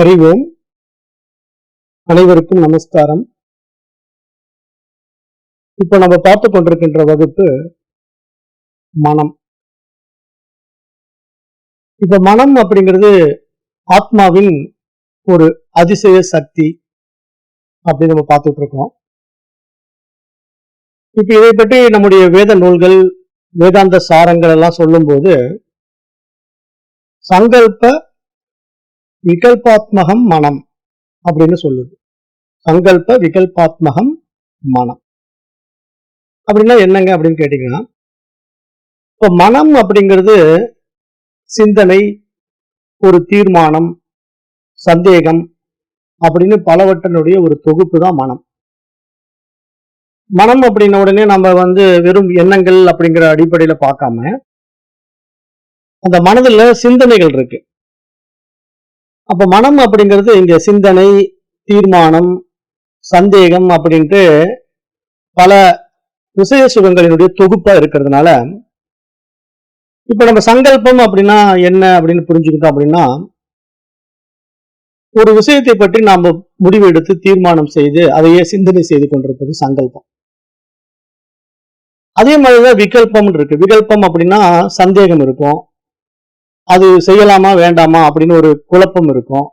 அறிவோம். அனைவருக்கும் நமஸ்காரம். இப்ப நம்ம பார்த்து கொண்டிருக்கின்ற வகுப்பு மனம். இப்ப மனம் அப்படிங்கிறது ஆத்மாவின் ஒரு அதிசய சக்தி அப்படின்னு நம்ம பார்த்துட்டு இருக்கோம். இப்ப இதை பற்றி நம்முடைய வேத நூல்கள், வேதாந்த சாரங்கள் எல்லாம் சொல்லும் போது சங்கல்ப விகல்பாத்மகம் மனம் அப்படின்னு சொல்லுது. சங்கல்ப விகல்பாத்மகம் மனம் அப்படின்னா என்னங்க அப்படின்னு கேட்டீங்கன்னா, இப்ப மனம் அப்படிங்கிறது சிந்தனை, ஒரு தீர்மானம், சந்தேகம் அப்படின்னு பலவற்றினுடைய ஒரு தொகுப்பு தான் மனம். மனம் அப்படின்ன உடனே நம்ம வெறும் எண்ணங்கள் அப்படிங்கிற அடிப்படையில பார்க்காம அந்த மனதுல சிந்தனைகள் இருக்கு. அப்ப மனம் அப்படிங்கிறது இங்க சிந்தனை, தீர்மானம், சந்தேகம் அப்படின்ட்டு பல விஷய சுகங்களினுடைய தொகுப்பா இருக்கிறதுனால, இப்ப நம்ம சங்கல்பம் அப்படின்னா என்ன அப்படின்னு புரிஞ்சுக்கிட்டோம் அப்படின்னா, ஒரு விஷயத்தை பற்றி நாம முடிவு எடுத்து தீர்மானம் செய்து அதையே சிந்தனை செய்து கொண்டிருப்பது சங்கல்பம். அதே மாதிரிதான் விகல்பம் இருக்கு. விகல்பம் அப்படின்னா சந்தேகம் இருக்கும், அது செய்யலாமா வேண்டாமா அப்படின்னு ஒரு குழப்பம் இருக்கும்.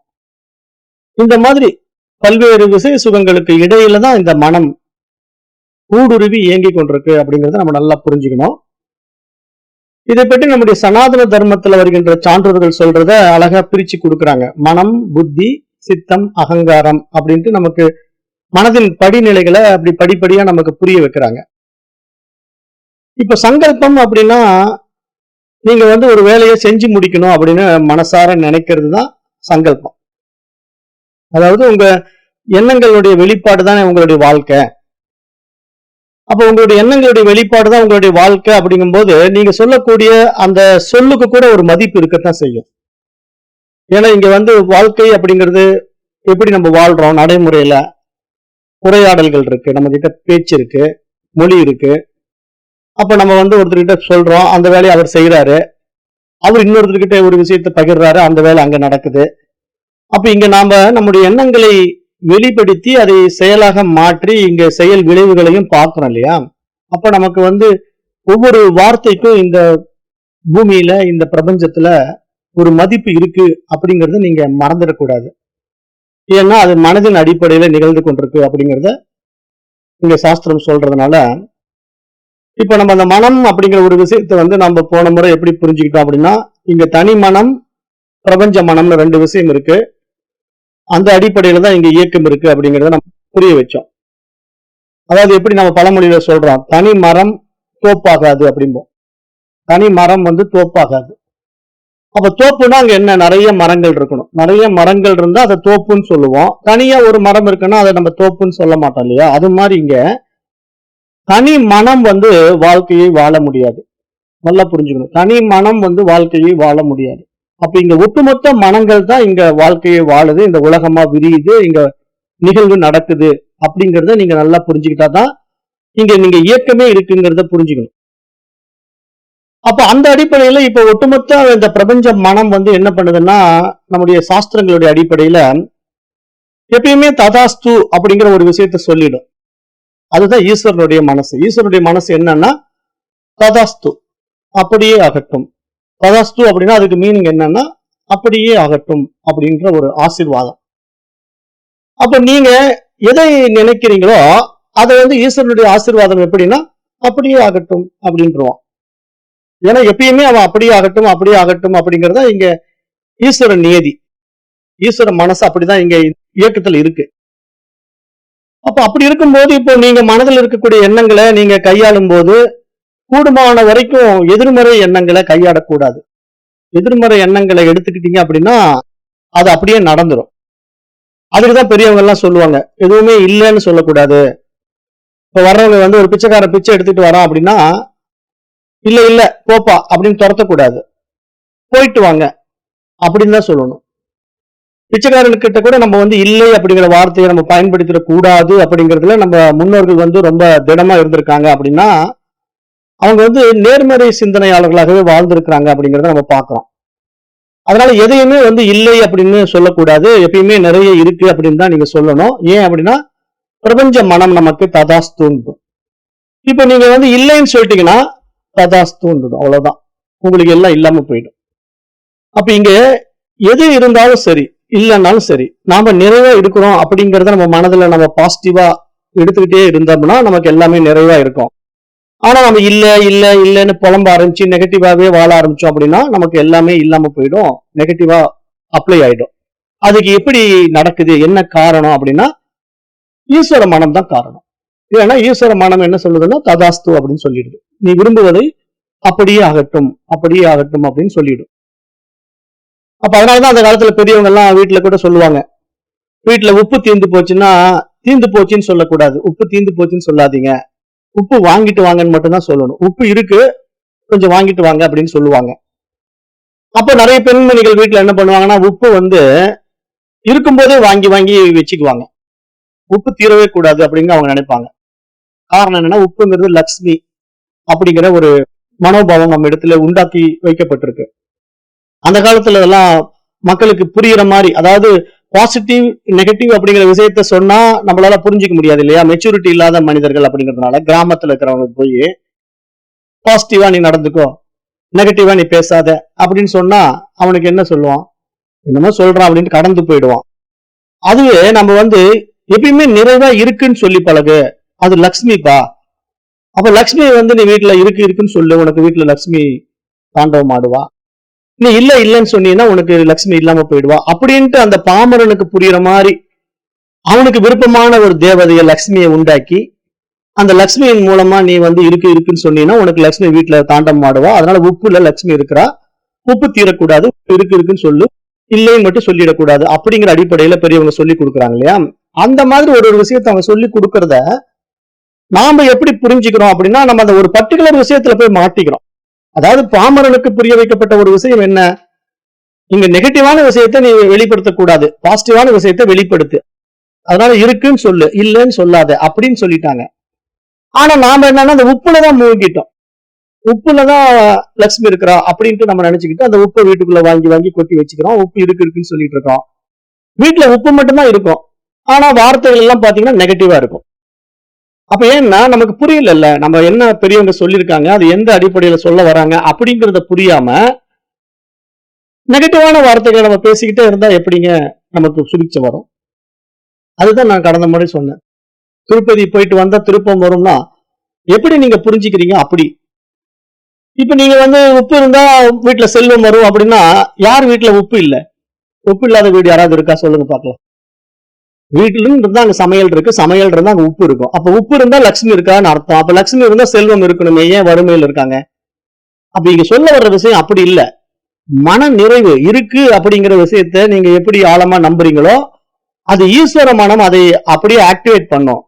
இந்த மாதிரி பல்வேறு விஷய சுகங்களுக்கு இடையில தான் இந்த மனம் ஊடுருவி இயங்கி கொண்டிருக்கு அப்படிங்கறத நம்ம நல்லா புரிஞ்சுக்கணும். இதை பற்றி நம்முடைய சனாதன தர்மத்துல வருகின்ற சான்றோர்கள் சொல்றத அழகா பிரிச்சு கொடுக்குறாங்க. மனம், புத்தி, சித்தம், அகங்காரம் அப்படின்ட்டு நமக்கு மனதின் படிநிலைகளை அப்படி படிப்படியா நமக்கு புரிய வைக்கிறாங்க. இப்ப சங்கல்பம் அப்படின்னா நீங்க ஒரு வேலையை செஞ்சு முடிக்கணும் அப்படின்னு மனசார நினைக்கிறது தான் சங்கல்பம். அதாவது உங்க எண்ணங்களுடைய வெளிப்பாடு தானே உங்களுடைய வாழ்க்கை. அப்ப உங்களுடைய எண்ணங்களுடைய வெளிப்பாடு தான் உங்களுடைய வாழ்க்கை அப்படிங்கும்போது நீங்க சொல்லக்கூடிய அந்த சொல்லுக்கு கூட ஒரு மதிப்பு இருக்கத்தான் செய்யும். ஏன்னா இங்க வாழ்க்கை அப்படிங்கிறது எப்படி நம்ம வாழ்றோம், நடைமுறையில உரையாடல்கள் இருக்கு, நம்ம கிட்ட பேச்சு இருக்கு, மொழி இருக்கு. அப்ப நம்ம ஒருத்தர்கிட்ட சொல்றோம், அந்த வேலையை அவர் செய்யறாரு, அவர் இன்னொருத்தர்கிட்ட ஒரு விஷயத்தை பகிர்றாரு, அந்த வேலை அங்க நடக்குது. அப்ப இங்க நாம நம்முடைய எண்ணங்களை வெளிப்படுத்தி அதை செயலாக மாற்றி இங்க செயல் விளைவுகளையும் பார்க்கிறோம் இல்லையா? அப்ப நமக்கு ஒவ்வொரு வார்த்தைக்கும் இந்த பூமியில, இந்த பிரபஞ்சத்துல ஒரு மதிப்பு இருக்கு அப்படிங்கறத நீங்க மறந்துடக்கூடாது. ஏன்னா அது மனதின் அடிப்படையில நிகழ்ந்து கொண்டிருக்கு அப்படிங்கறத இங்க சாஸ்திரம் சொல்றதுனால, இப்ப நம்ம அந்த மனம் அப்படிங்கிற ஒரு விஷயத்தை நம்ம போன முறை எப்படி புரிஞ்சுக்கிட்டோம் அப்படின்னா, இங்க தனி மனம், பிரபஞ்ச மனம்னு ரெண்டு விஷயம் இருக்கு. அந்த அடிப்படையில தான் இங்க இயக்கம் இருக்கு அப்படிங்கறத நம்ம புரிய வச்சோம். அதாவது எப்படி நம்ம பழமொழியில சொல்றோம், தனி மரம் தோப்பாகாது அப்படிம்போம். தனி மரம் தோப்பாகாது. அப்ப தோப்புனா அங்க என்ன, நிறைய மரங்கள் இருக்கணும். நிறைய மரங்கள் இருந்தா அதை தோப்புன்னு சொல்லுவோம். தனியா ஒரு மரம் இருக்குன்னா அதை நம்ம தோப்புன்னு சொல்ல மாட்டோம் இல்லையா? அது மாதிரி இங்க தனி மனம் வாழ்க்கையை வாழ முடியாது. நல்லா புரிஞ்சுக்கணும். தனி மனம் வாழ்க்கையை வாழ முடியாது. அப்ப இங்க ஒட்டுமொத்த மனங்கள் தான் இங்க வாழ்க்கையை வாழுது, இந்த உலகமா விரியுது, இங்க நிகழ்வு நடக்குது அப்படிங்கறத நீங்க நல்லா புரிஞ்சுக்கிட்டா தான் இங்க நீங்க இயக்கமே இருக்குங்கிறத புரிஞ்சுக்கணும். அப்ப அந்த அடிப்படையில இப்ப ஒட்டுமொத்த இந்த பிரபஞ்ச மனம் என்ன பண்ணுதுன்னா, நம்முடைய சாஸ்திரங்களுடைய அடிப்படையில எப்பயுமே ததாஸ்து அப்படிங்கிற ஒரு விஷயத்த சொல்லிடும். அதுதான் ஈஸ்வரனுடைய மனசு. ஈஸ்வரனுடைய மனசு என்னன்னா ததாஸ்து, அப்படியே ஆகட்டும். ததாஸ்து அப்படின்னா அதுக்கு மீனிங் என்னன்னா அப்படியே ஆகட்டும் அப்படின்ற ஒரு ஆசீர்வாதம். அப்ப நீங்க எதை நினைக்கிறீங்களோ அதை ஈஸ்வரனுடைய ஆசீர்வாதம் எப்படின்னா அப்படியே ஆகட்டும் அப்படின்றோம். ஏன்னா எப்பயுமே அவன் அப்படியே ஆகட்டும் அப்படியே ஆகட்டும் அப்படிங்கறத இங்க ஈஸ்வரன் நியதி. ஈஸ்வர மனசு அப்படிதான் இங்க இயக்கத்தில் இருக்கு. அப்ப அப்படி இருக்கும்போது இப்போ நீங்க மனதில் இருக்கக்கூடிய எண்ணங்களை நீங்க கையாளும் போது கூடுமான வரைக்கும் எதிர்மறை எண்ணங்களை கையாடக்கூடாது. எதிர்மறை எண்ணங்களை எடுத்துக்கிட்டீங்க அப்படின்னா அது அப்படியே நடந்துரும். அதுக்குதான் பெரியவங்க எல்லாம் சொல்லுவாங்க, எதுவுமே இல்லைன்னு சொல்லக்கூடாது. இப்ப வர்றவங்க ஒரு பிச்சைக்கார பிச்சை எடுத்துட்டு வரான் அப்படின்னா, இல்ல இல்ல போப்பா அப்படின்னு துரத்தக்கூடாது, போயிட்டு வாங்க அப்படின்னு தான் சொல்லணும். பிச்சைக்காரன்கிட்ட கூட நம்ம இல்லை அப்படிங்கிற வார்த்தையை நம்ம பயன்படுத்திட கூடாது அப்படிங்கிறதுல நம்ம முன்னோர்கள் ரொம்ப திடமா இருந்திருக்காங்க. அப்படின்னா அவங்க நேர்மறை சிந்தனையாளர்களாகவே வாழ்ந்திருக்கிறாங்க அப்படிங்கிறத நம்ம பார்க்கிறோம். அதனால எதையுமே வந்து இல்லை அப்படின்னு சொல்லக்கூடாது, எப்பயுமே நிறைய இருக்கு அப்படின்னு தான் நீங்க சொல்லணும். ஏன் அப்படின்னா பிரபஞ்ச மனம் நமக்கு ததாஸ்து. இப்ப நீங்க வந்து இல்லைன்னு சொல்லிட்டீங்கன்னா ததாஸ்து அவ்வளவுதான், உங்களுக்கு எல்லாம் இல்லாம போயிடும். அப்ப இங்க எது இருந்தாலும் சரி இல்லைன்னாலும் சரி நாம நிறைவா இருக்கிறோம் அப்படிங்கறத நம்ம மனதுல நம்ம பாசிட்டிவா எடுத்துக்கிட்டே இருந்தோம்னா நமக்கு எல்லாமே நிறைவா இருக்கும். ஆனா நம்ம இல்ல இல்ல இல்லன்னு புலம்ப ஆரம்பிச்சு நெகட்டிவாவே வாழ ஆரம்பிச்சோம் அப்படின்னா நமக்கு எல்லாமே இல்லாம போயிடும், நெகட்டிவா அப்ளை ஆயிடும். அதுக்கு எப்படி நடக்குது, என்ன காரணம் அப்படின்னா ஈஸ்வர மனம் தான் காரணம். ஏன்னா ஈஸ்வர மனம் என்ன சொல்லுதுன்னா ததாஸ்து அப்படின்னு சொல்லிடுது. நீ விரும்புவதை அப்படியே ஆகட்டும் அப்படியே ஆகட்டும் அப்படின்னு சொல்லிடும். அப்ப அதனாலதான் அந்த காலத்துல பெரியவங்க எல்லாம் வீட்டுல கூட சொல்லுவாங்க, வீட்டுல உப்பு தீர்ந்து போச்சுன்னா தீர்ந்து போச்சுன்னு சொல்லக்கூடாது, உப்பு தீர்ந்து போச்சுன்னு சொல்லாதீங்க, உப்பு வாங்கிட்டு வாங்கன்னு மட்டும் தான் சொல்லணும். உப்பு இருக்கு, கொஞ்சம் வாங்கிட்டு வாங்க அப்படின்னு சொல்லுவாங்க. அப்ப நிறைய பெண்மணிகள் வீட்டுல என்ன பண்ணுவாங்கன்னா உப்பு வந்து இருக்கும்போதே வாங்கி வாங்கி வச்சுக்குவாங்க, உப்பு தீரவே கூடாது அப்படின்னு அவங்க நினைப்பாங்க. காரணம் என்னன்னா உப்புங்கிறது லக்ஷ்மி அப்படிங்கிற ஒரு மனோபாவம் நம்ம இடத்துல உண்டாக்கி வைக்கப்பட்டிருக்கு. அந்த காலத்துல எல்லாம் மக்களுக்கு புரியுற மாதிரி, அதாவது பாசிட்டிவ் நெகட்டிவ் அப்படிங்கிற விஷயத்த சொன்னா நம்மளால புரிஞ்சுக்க முடியாது இல்லையா, மெச்சூரிட்டி இல்லாத மனிதர்கள் அப்படிங்கறதுனால கிராமத்துல இருக்கிறவங்க போய் பாசிட்டிவா நீ நடந்துக்கோ நெகட்டிவா நீ பேசாத அப்படின்னு சொன்னா அவனுக்கு என்ன சொல்லுவான், என்னமோ சொல்றான் அப்படின்ட்டு கடந்து போயிடுவான். அதுவே நம்ம வந்து எப்பயுமே நிறைவா இருக்குன்னு சொல்லி பழகு, அது லக்ஷ்மிப்பா. அப்ப லக்ஷ்மி வந்து நீ வீட்டுல இருக்கு இருக்குன்னு சொல்லு, உனக்கு வீட்டுல லக்ஷ்மி தாண்டவம் ஆடுவா. நீ இல்ல இல்லன்னு சொன்னீங்கன்னா உனக்கு லக்ஷ்மி இல்லாம போயிடுவா அப்படின்ட்டு அந்த பாமரனுக்கு புரியுற மாதிரி அவனுக்கு விருப்பமான ஒரு தேவதைய லக்ஷ்மியை உண்டாக்கி அந்த லக்ஷ்மியின் மூலமா நீ வந்து இருக்கு இருக்குன்னு சொன்னீங்கன்னா உனக்கு லக்ஷ்மி வீட்டுல தாண்டம் ஆடுவா. அதனால உப்புல லக்ஷ்மி இருக்கிறா, உப்பு தீரக்கூடாது, இருக்கு இருக்குன்னு சொல்லு, இல்லைன்னு மட்டும் சொல்லிடக்கூடாது அப்படிங்கிற அடிப்படையில பெரியவங்க சொல்லி கொடுக்குறாங்க இல்லையா. அந்த மாதிரி ஒரு ஒரு விஷயத்த அவங்க சொல்லி கொடுக்கறத நாம எப்படி புரிஞ்சுக்கிறோம் அப்படின்னா நம்ம அந்த ஒரு பர்டிகுலர் விஷயத்துல போய் மாட்டிக்கிறோம். அதாவது பாமரனுக்கு புரிய வைக்கப்பட்ட ஒரு விஷயம் என்ன, இங்க நெகட்டிவான விஷயத்த நீ வெளிப்படுத்தக்கூடாது, பாசிட்டிவான விஷயத்த வெளிப்படுத்து, அதனால இருக்குன்னு சொல்லு இல்லைன்னு சொல்லாத அப்படின்னு சொல்லிட்டாங்க. ஆனா நாம என்னன்னா அந்த உப்புலதான் மூழ்கிட்டோம், உப்புலதான் லட்சுமி இருக்கிறா அப்படின்ட்டு நம்ம நினைச்சுக்கிட்டு அந்த உப்பை வீட்டுக்குள்ள வாங்கி வாங்கி கொட்டி வச்சுக்கிறோம், உப்பு இருக்கு இருக்குன்னு சொல்லிட்டு இருக்கோம். வீட்டுல உப்பு மட்டும்தான் இருக்கும், ஆனா வார்த்தைகள் எல்லாம் பாத்தீங்கன்னா நெகட்டிவா இருக்கும். அப்ப ஏன்னா நமக்கு புரியல, நம்ம என்ன பெரியவங்க சொல்லியிருக்காங்க அது எந்த அடிப்படையில சொல்ல வராங்க அப்படிங்கறத புரியாம நெகட்டிவான வார்த்தைகளை நம்ம பேசிக்கிட்டே இருந்தா எப்படிங்க நமக்கு சுபிட்சம் வரும். அதுதான் நான் கடந்த முறை சொன்னேன், திருப்பதி போயிட்டு வந்தா திருப்பம் வரும்னா எப்படி நீங்க புரிஞ்சுக்கிறீங்க அப்படி. இப்ப நீங்க வந்து உப்பு இருந்தா வீட்டுல செல்வம் வரும் அப்படின்னா யார் வீட்டுல உப்பு இல்ல, உப்பு இல்லாத வீடு யாராவது இருக்கா சொல்லுங்க பாக்கலாம். வீட்டுல இருந்தா அங்க சமையல் இருக்கு, சமையல் இருந்தா அங்க உப்பு இருக்கும், அப்ப உப்பு இருந்தா லட்சுமி இருக்கான்னு அர்த்தம். அப்ப லட்சுமி இருந்தா செல்வம் இருக்கணுமே, ஏன் வறுமையில் இருக்காங்க. அப்ப இங்க சொல்ல வர்ற விஷயம் அப்படி இல்ல, மன நிறைவு இருக்கு அப்படிங்கிற விஷயத்த நீங்க எப்படி ஆழமா நம்புறீங்களோ அது ஈஸ்வர மனம் அதை அப்படியே ஆக்டிவேட் பண்ணும்,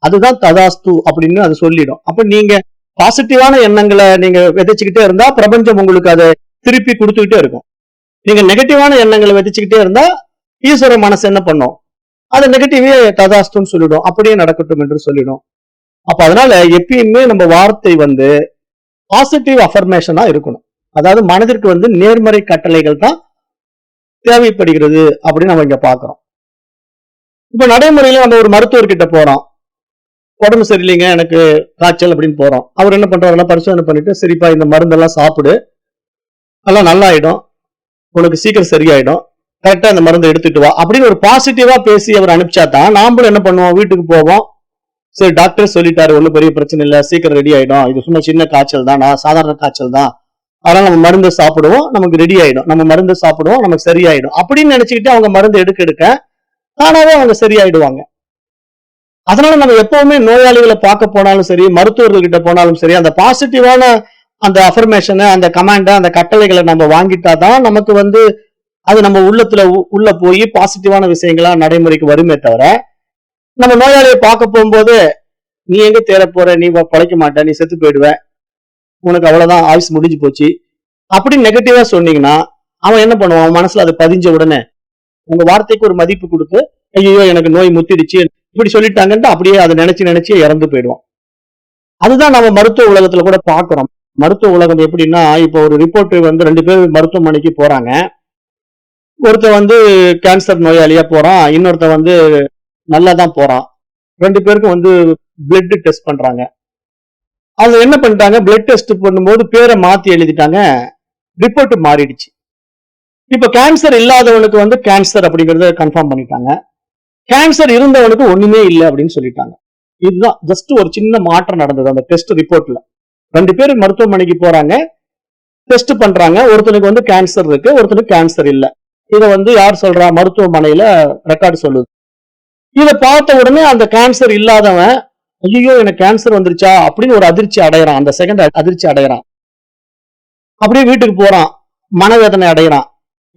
அதுதான் ததாஸ்து அப்படின்னு அது சொல்லிடும். அப்ப நீங்க பாசிட்டிவான எண்ணங்களை நீங்க விதைச்சுக்கிட்டே இருந்தா பிரபஞ்சம் உங்களுக்கு அதை திருப்பி கொடுத்துக்கிட்டே இருக்கும். நீங்க நெகட்டிவான எண்ணங்களை விதைச்சுக்கிட்டே இருந்தா ஈஸ்வர மனசு என்ன பண்ணும், அது நெகட்டிவே ததாஸ்துன்னு சொல்லிடும், அப்படியே நடக்கட்டும் என்று சொல்லிடும். அப்ப அதனால எப்பயுமே நம்ம வார்த்தை வந்து பாசிட்டிவ் அஃபர்மேஷனா இருக்கணும். அதாவது மனதிற்கு வந்து நேர்மறை கட்டளைகள் தான் தேவைப்படுகிறது அப்படின்னு நம்ம இங்க பாக்குறோம். இப்ப நடைமுறையில நம்ம ஒரு மருத்துவர்கிட்ட போறோம், உடம்பு சரியில்லைங்க எனக்கு காய்ச்சல் அப்படின்னு போறோம். அவர் என்ன பண்றாருன்னா பரிசோதனை பண்ணிட்டு சரிப்பா இந்த மருந்தெல்லாம் சாப்பிடு, எல்லாம் நல்லா ஆயிடும், உனக்கு சீக்கிரம் சரியாயிடும், கரெக்டா இந்த மருந்தை எடுத்துட்டு வா அப்படின்னு ஒரு பாசிட்டிவா பேசி அவர் அனுப்பிச்சாதான் நாமளும் என்ன பண்ணுவோம், வீட்டுக்கு போவோம், சரி டாக்டர் சொல்லிட்டாரு ஒன்னும் பெரிய பிரச்சனை இல்ல, சீக்கிரம் ரெடி ஆயிடும், இது சும்மா சின்ன காய்ச்சல் தான், சாதாரண காய்ச்சல் தான், அதனால நம்ம மருந்து சாப்பிடுவோம் நமக்கு ரெடி ஆயிடும், நம்ம மருந்து சாப்பிடுவோம் நமக்கு சரியாயிடும் அப்படின்னு நினைச்சுக்கிட்டு அவங்க மருந்து எடுக்க தானாவே அவங்க சரியாயிடுவாங்க. அதனால நம்ம எப்பவுமே நோயாளிகளை பார்க்க போனாலும் சரி மருத்துவர்கள் கிட்ட போனாலும் சரி அந்த பாசிட்டிவான அந்த அஃபர்மேஷனை அந்த கமாண்டை அந்த கட்டளைகளை நம்ம வாங்கிட்டாதான் நமக்கு வந்து அது நம்ம உள்ளத்துல உள்ள போய் பாசிட்டிவான விஷயங்களா நடைமுறைக்கு வருமே தவிர நம்ம நோயாளியை பார்க்க போகும்போது நீ எங்க தேர போற, நீ பழைக்க மாட்ட, நீ செத்து போயிடுவ, உனக்கு அவ்வளவுதான் ஆயுஸ் முடிஞ்சு போச்சு அப்படின்னு நெகட்டிவா சொன்னீங்கன்னா அவன் என்ன பண்ணுவான், அவன் மனசுல அது பதிஞ்ச உடனே உங்க வார்த்தைக்கு ஒரு மதிப்பு கொடுத்து ஐயோ எனக்கு நோய் முத்திடுச்சு இப்படி சொல்லிட்டாங்கன்ட்டு அப்படியே அதை நினைச்சு நினைச்சு இறந்து போயிடுவான். அதுதான் நம்ம மருத்துவ உலகத்துல கூட பாக்குறோம். மருத்துவ உலகம் எப்படின்னா இப்போ ஒரு ரிப்போர்ட் வந்து 2 பேர் மருத்துவமனைக்கு போறாங்க, ஒருத்தன் வந்து கேன்சர் நோயாளியா போறான், இன்னொருத்தன் வந்து நல்லா தான் போறான். 2 பேருக்கும் வந்து பிளட் டெஸ்ட் பண்றாங்க. அது என்ன பண்ணிட்டாங்க, பிளட் டெஸ்ட் பண்ணும்போது பேரை மாத்தி எழுதிட்டாங்க, ரிப்போர்ட் மாறிடுச்சு. இப்ப கேன்சர் இல்லாதவனுக்கு வந்து கேன்சர் அப்படிங்கறத கன்ஃபார்ம் பண்ணிட்டாங்க. கேன்சர் இருந்தவனுக்கு ஒண்ணுமே இல்லை அப்படின்னு சொல்லிட்டாங்க. இதுதான் ஜஸ்ட் ஒரு சின்ன மாற்றம் நடந்தது அந்த டெஸ்ட் ரிப்போர்ட்ல. 2 பேர் மருத்துவமனைக்கு போறாங்க, டெஸ்ட் பண்றாங்க. ஒருத்தனுக்கு வந்து கேன்சர் இருக்கு, ஒருத்தனுக்கு கேன்சர் இல்ல. இத வந்து யார் சொல்றா, மருத்துவமனையில ரெக்கார்டு சொல்லுது. இத பார்த்த உடனே அந்த கேன்சர் இல்லாதவன், ஐயோ எனக்கு கேன்சர் வந்துருச்சா அப்படின்னு ஒரு அதிர்ச்சி அடையறான். அந்த செகண்ட் அதிர்ச்சி அடையறான். அப்படியே வீட்டுக்கு போறான், மனவேதனை அடையறான்.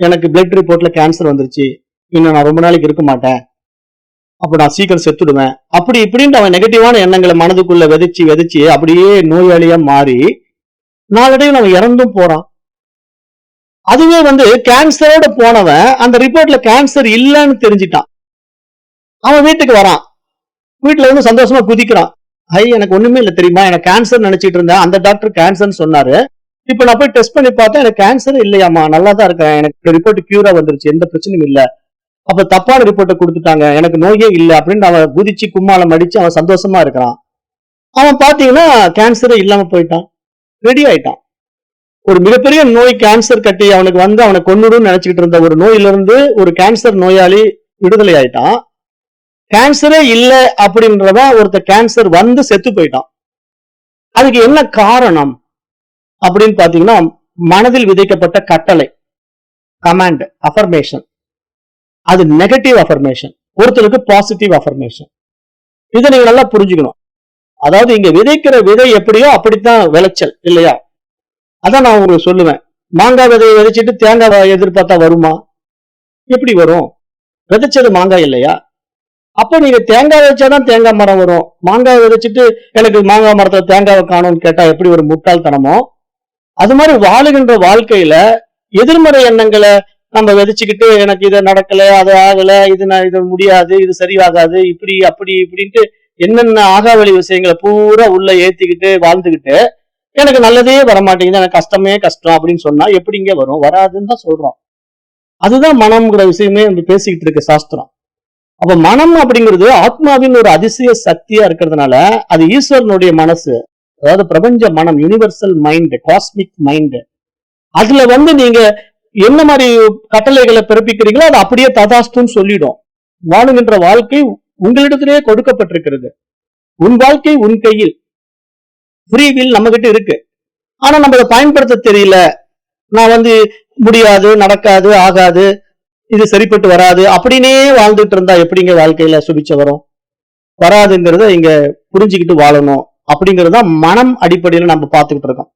எனக்கு பிளட் ரிப்போர்ட்ல கேன்சர் வந்துருச்சு, இன்னும் நான் ரொம்ப நாளைக்கு இருக்க மாட்டேன், அப்ப நான் சீக்கிரம் செத்துடுவேன், அப்படி இப்படின்னு அவன் நெகட்டிவான எண்ணங்களை மனதுக்குள்ள விதைச்சு விதைச்சு அப்படியே நோயாளியா மாறி நாளடைவில் அவன் இறந்தும் போறான். அதுவே வந்து கேன்சரோட போனவன் அந்த ரிப்போர்ட்ல கேன்சர் இல்லைன்னு தெரிஞ்சிட்டான். அவன் வீட்டுக்கு வரான், வீட்டுல வந்து சந்தோஷமா குதிக்கிறான். எனக்கு ஒண்ணுமே இல்லை தெரியுமா, எனக்கு கேன்சர் நினைச்சிட்டு இருந்தேன், அந்த டாக்டர் கேன்சர்னு சொன்னாரு, இப்ப நான் போய் டெஸ்ட் பண்ணி பார்த்தேன், எனக்கு கேன்சர் இல்லையாமா, நல்லா தான் இருக்கேன், எனக்கு ரிப்போர்ட் கியூரா வந்துருச்சு, எந்த பிரச்சனையும் இல்ல, அப்ப தப்பான ரிப்போர்ட்டை கொடுத்துட்டாங்க, எனக்கு நோயே இல்லை அப்படின்னு அவன் குதிச்சு கும்மாளம் அடிச்சு அவன் சந்தோஷமா இருக்கிறான். அவன் பாத்தீங்கன்னா கேன்சரே இல்லாம போயிட்டான், ரெடி ஆயிட்டான். ஒரு மிகப்பெரிய நோய் கேன்சர் கட்டி அவனுக்கு வந்து அவனை கொன்னுடும் நினைச்சுக்கிட்டு இருந்த ஒரு நோயிலிருந்து ஒரு கேன்சர் நோயாளி விடுதலை ஆயிட்டான். கேன்சரே இல்லை அப்படின்றவன் ஒருத்தர் கேன்சர் வந்து செத்து போயிட்டான். அதுக்கு என்ன காரணம் அப்படின்னு பாத்தீங்கன்னா, மனதில் விதைக்கப்பட்ட கட்டளை, கமாண்ட், அஃபர்மேஷன். அது நெகட்டிவ் அஃபர்மேஷன், ஒருத்தருக்கு பாசிட்டிவ் அஃபர்மேஷன். இதை நீங்க நல்லா புரிஞ்சுக்கணும். அதாவது இங்க விதைக்கிற விதை எப்படியோ அப்படித்தான் விளைச்சல், இல்லையா? அதான் நான் உங்களுக்கு சொல்லுவேன், மாங்காய் விதையை விதைச்சிட்டு தேங்காய் எதிர்பார்த்தா வருமா? எப்படி வரும்? விதைச்சது மாங்காய் இல்லையா? அப்ப நீங்க தேங்காய் வச்சாதான் தேங்காய் மரம் வரும். மாங்காய் விதைச்சிட்டு எனக்கு மாங்காய் மரத்துல தேங்காவை காணும்னு கேட்டா எப்படி ஒரு முட்டாள்தனமோ, அது மாதிரி வாழுகின்ற வாழ்க்கையில எதிர்மறை எண்ணங்களை நம்ம விதைச்சுக்கிட்டு எனக்கு இது நடக்கல, அது ஆகல, இது முடியாது, இது சரியாகாது, இப்படி அப்படி இப்படின்ட்டு என்னென்ன ஆகாவளி விஷயங்களை பூரா உள்ள ஏத்திக்கிட்டு வாழ்ந்துகிட்டு எனக்கு நல்லதே வரமாட்டேங்குது, எனக்கு கஷ்டமே கஷ்டம் அப்படின்னு சொன்னா எப்படிங்க வரும்? வராதுன்னு தான் சொல்றோம். அதுதான் மனம்ங்கிற விஷயமே நம்ம பேசிக்கிட்டு இருக்க சாஸ்திரம். அப்ப மனம் அப்படிங்கிறது ஆத்மாவின் ஒரு அதிசய சக்தியா இருக்கிறதுனால அது ஈஸ்வரனுடைய மனசு, அதாவது பிரபஞ்ச மனம், யூனிவர்சல் மைண்ட், காஸ்மிக் மைண்ட். அதுல வந்து நீங்க என்ன மாதிரி கட்டளைகளை பிறப்பிக்கிறீங்களோ அது அப்படியே ததாஸ்துன்னு சொல்லிடும். வாழுகின்ற வாழ்க்கை உங்களிடத்திலேயே கொடுக்கப்பட்டிருக்கிறது. உன் வாழ்க்கை உன் கையில், ஃப்ரீ வில் நம்ம கிட்ட இருக்கு. ஆனா நம்ம அதை பயன்படுத்த தெரியல. நான் வந்து முடியாது, நடக்காது, ஆகாது, இது சரிப்பட்டு வராது அப்படின்னே வாழ்ந்துட்டு இருந்தா எப்படிங்க வாழ்க்கையில சுபிச்ச வரும்? வராதுங்கிறத இங்க புரிஞ்சுக்கிட்டு வாழணும். அப்படிங்கறதுதான் மனம் அடிப்படையில நம்ம பார்த்துக்கிட்டு இருக்கோம்.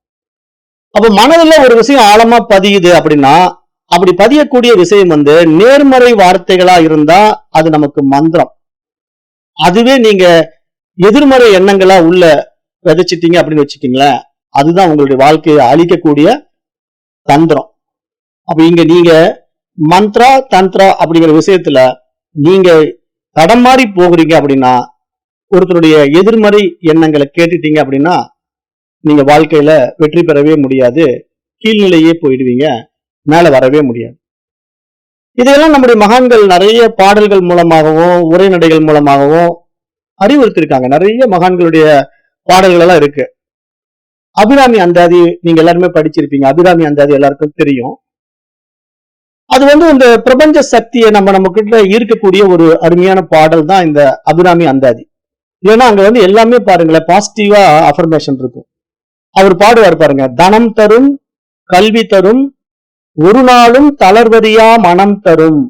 அப்ப மனதுல ஒரு விஷயம் ஆழமா பதியுது அப்படின்னா, அப்படி பதியக்கூடிய விஷயம் வந்து நேர்மறை வார்த்தைகளா இருந்தா அது நமக்கு மந்திரம். அதுவே நீங்க எதிர்மறை எண்ணங்களா உள்ள விதைச்சிட்டீங்க அப்படின்னு வச்சுக்கீங்களேன், அதுதான் உங்களுடைய வாழ்க்கையை அழிக்கக்கூடிய தந்திரம். அப்ப இங்க நீங்க மந்த்ரா தந்திரா அப்படிங்கிற விஷயத்துல நீங்க தடம் மாறி போகிறீங்க அப்படின்னா, ஒருத்தருடைய எதிர்மறை எண்ணங்களை கேட்டுட்டீங்க அப்படின்னா நீங்க வாழ்க்கையில வெற்றி பெறவே முடியாது, கீழ்நிலையே போயிடுவீங்க, மேல வரவே முடியாது. இதையெல்லாம் நம்முடைய மகான்கள் நிறைய பாடல்கள் மூலமாகவும் உரைநடைகள் மூலமாகவும் அறிவுறுத்திருக்காங்க. நிறைய மகான்களுடைய பாடல்கள் எல்லாம் இருக்கு. அபிராமி அந்தாதி நீங்க எல்லாருமே படிச்சிருப்பீங்க. அபிராமி அந்தாதி எல்லாருக்கும் தெரியும். அது வந்து இந்த பிரபஞ்ச சக்தியை நமக்கிட்ட இருக்கக்கூடிய ஒரு அருமையான பாடல் தான் இந்த அபிராமி அந்தாதி. ஏன்னா அங்க வந்து எல்லாமே பாருங்களேன் பாசிட்டிவா அஃபர்மேஷன் இருக்கும். அவர் பாடுவார் பாருங்க, தனம் தரும், கல்வி தரும், ஒரு நாளும் தளர்வறியா மனம் தரும்,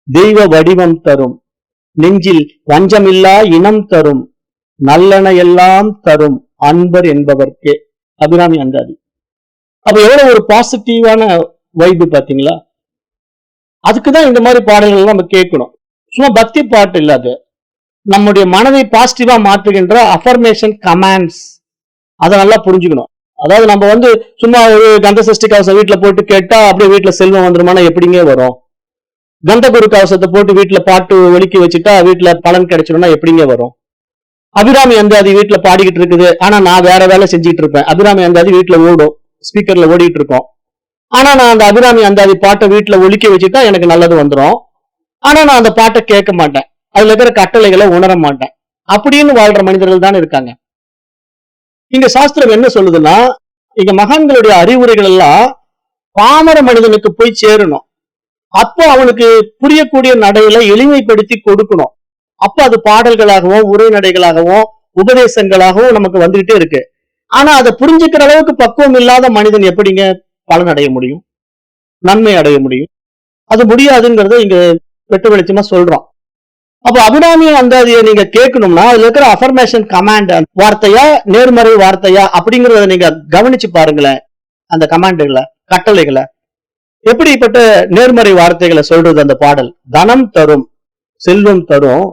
தெய்வ வடிவம் தரும், நெஞ்சில் வஞ்சமில்லா இனம் தரும், நல்லன எல்லாம் தரும் அன்பர் என்பவர்க்கே. அபிராமி அந்தாதி. அப்ப எவ்வளவு ஒரு பாசிட்டிவான வைப்பு பாத்தீங்களா? அதுக்குதான் இந்த மாதிரி பாடல்கள் நம்ம கேட்கணும். சும்மா பக்தி பாட்டு இல்லாது நம்முடைய மனதை பாசிட்டிவா மாற்றுகின்ற அஃபர்மேஷன் கமாண்ட்ஸ், அதை நல்லா புரிஞ்சுக்கணும். அதாவது நம்ம வந்து சும்மா ஒரு கந்த சஷ்டி கவசம் வீட்டுல போட்டு கேட்டா அப்படியே வீட்டுல செல்வம் வந்துருமானா எப்படிங்க வரும்? கந்த குரு கவசத்தை போட்டு வீட்டுல பாட்டு ஒலிக்க வச்சுட்டா வீட்டுல பலன் கிடைச்சிடும்னா எப்படிங்க வரும்? அபிராமி அந்தாதி வீட்டுல பாடிக்கிட்டு இருக்குது, ஆனா நான் வேற வேலை செஞ்சுட்டு இருப்பேன். அபிராமி அந்தாதி வீட்டுல ஓடும், ஸ்பீக்கர்ல ஓடிட்டு இருக்கோம். ஆனா நான் அந்த அபிராமி அந்தாதி பாட்டை வீட்டுல ஒலிக்க வச்சுட்டா எனக்கு நல்லது வந்துடும். ஆனா நான் அந்த பாட்டை கேட்க மாட்டேன், அதுல இருக்கிற கட்டளைகளை உணர மாட்டேன். அப்படின்னு வாழ்ற மனிதர்கள் தான் இருக்காங்க. இங்க சாஸ்திரம் என்ன சொல்லுதுன்னா, இங்க மகான்களுடைய அறிவுரைகள் எல்லாம் பாமர மனிதனுக்கு போய் சேரணும். அப்போ அவனுக்கு புரியக்கூடிய நடையில எளிமைப்படுத்தி கொடுக்கணும். அப்ப அது பாடல்களாகவும் உரைநடைகளாகவும் உபதேசங்களாகவும் நமக்கு வந்துகிட்டே இருக்கு. ஆனா அதை புரிஞ்சுக்கிற அளவுக்கு பக்குவம் இல்லாத மனிதன் எப்படிங்க பலன் அடைய முடியும், நன்மை அடைய முடியும்? அது முடியாதுங்கிறத இங்க வெட்டு வெளிச்சமா சொல்றோம். அப்ப அபிராமி அந்தாதியை நீங்க கேட்கணும்னா அதுல இருக்கிற அஃபர்மேஷன் கமாண்ட் வார்த்தையா நேர்மறை வார்த்தையா அப்படிங்கறத நீங்க கவனிச்சு பாருங்களேன். அந்த கமாண்டுகளை, கட்டளைகளை எப்படிப்பட்ட நேர்மறை வார்த்தைகளை சொல்றது அந்த பாடல். தனம் தரும், செல்வம் தரும்,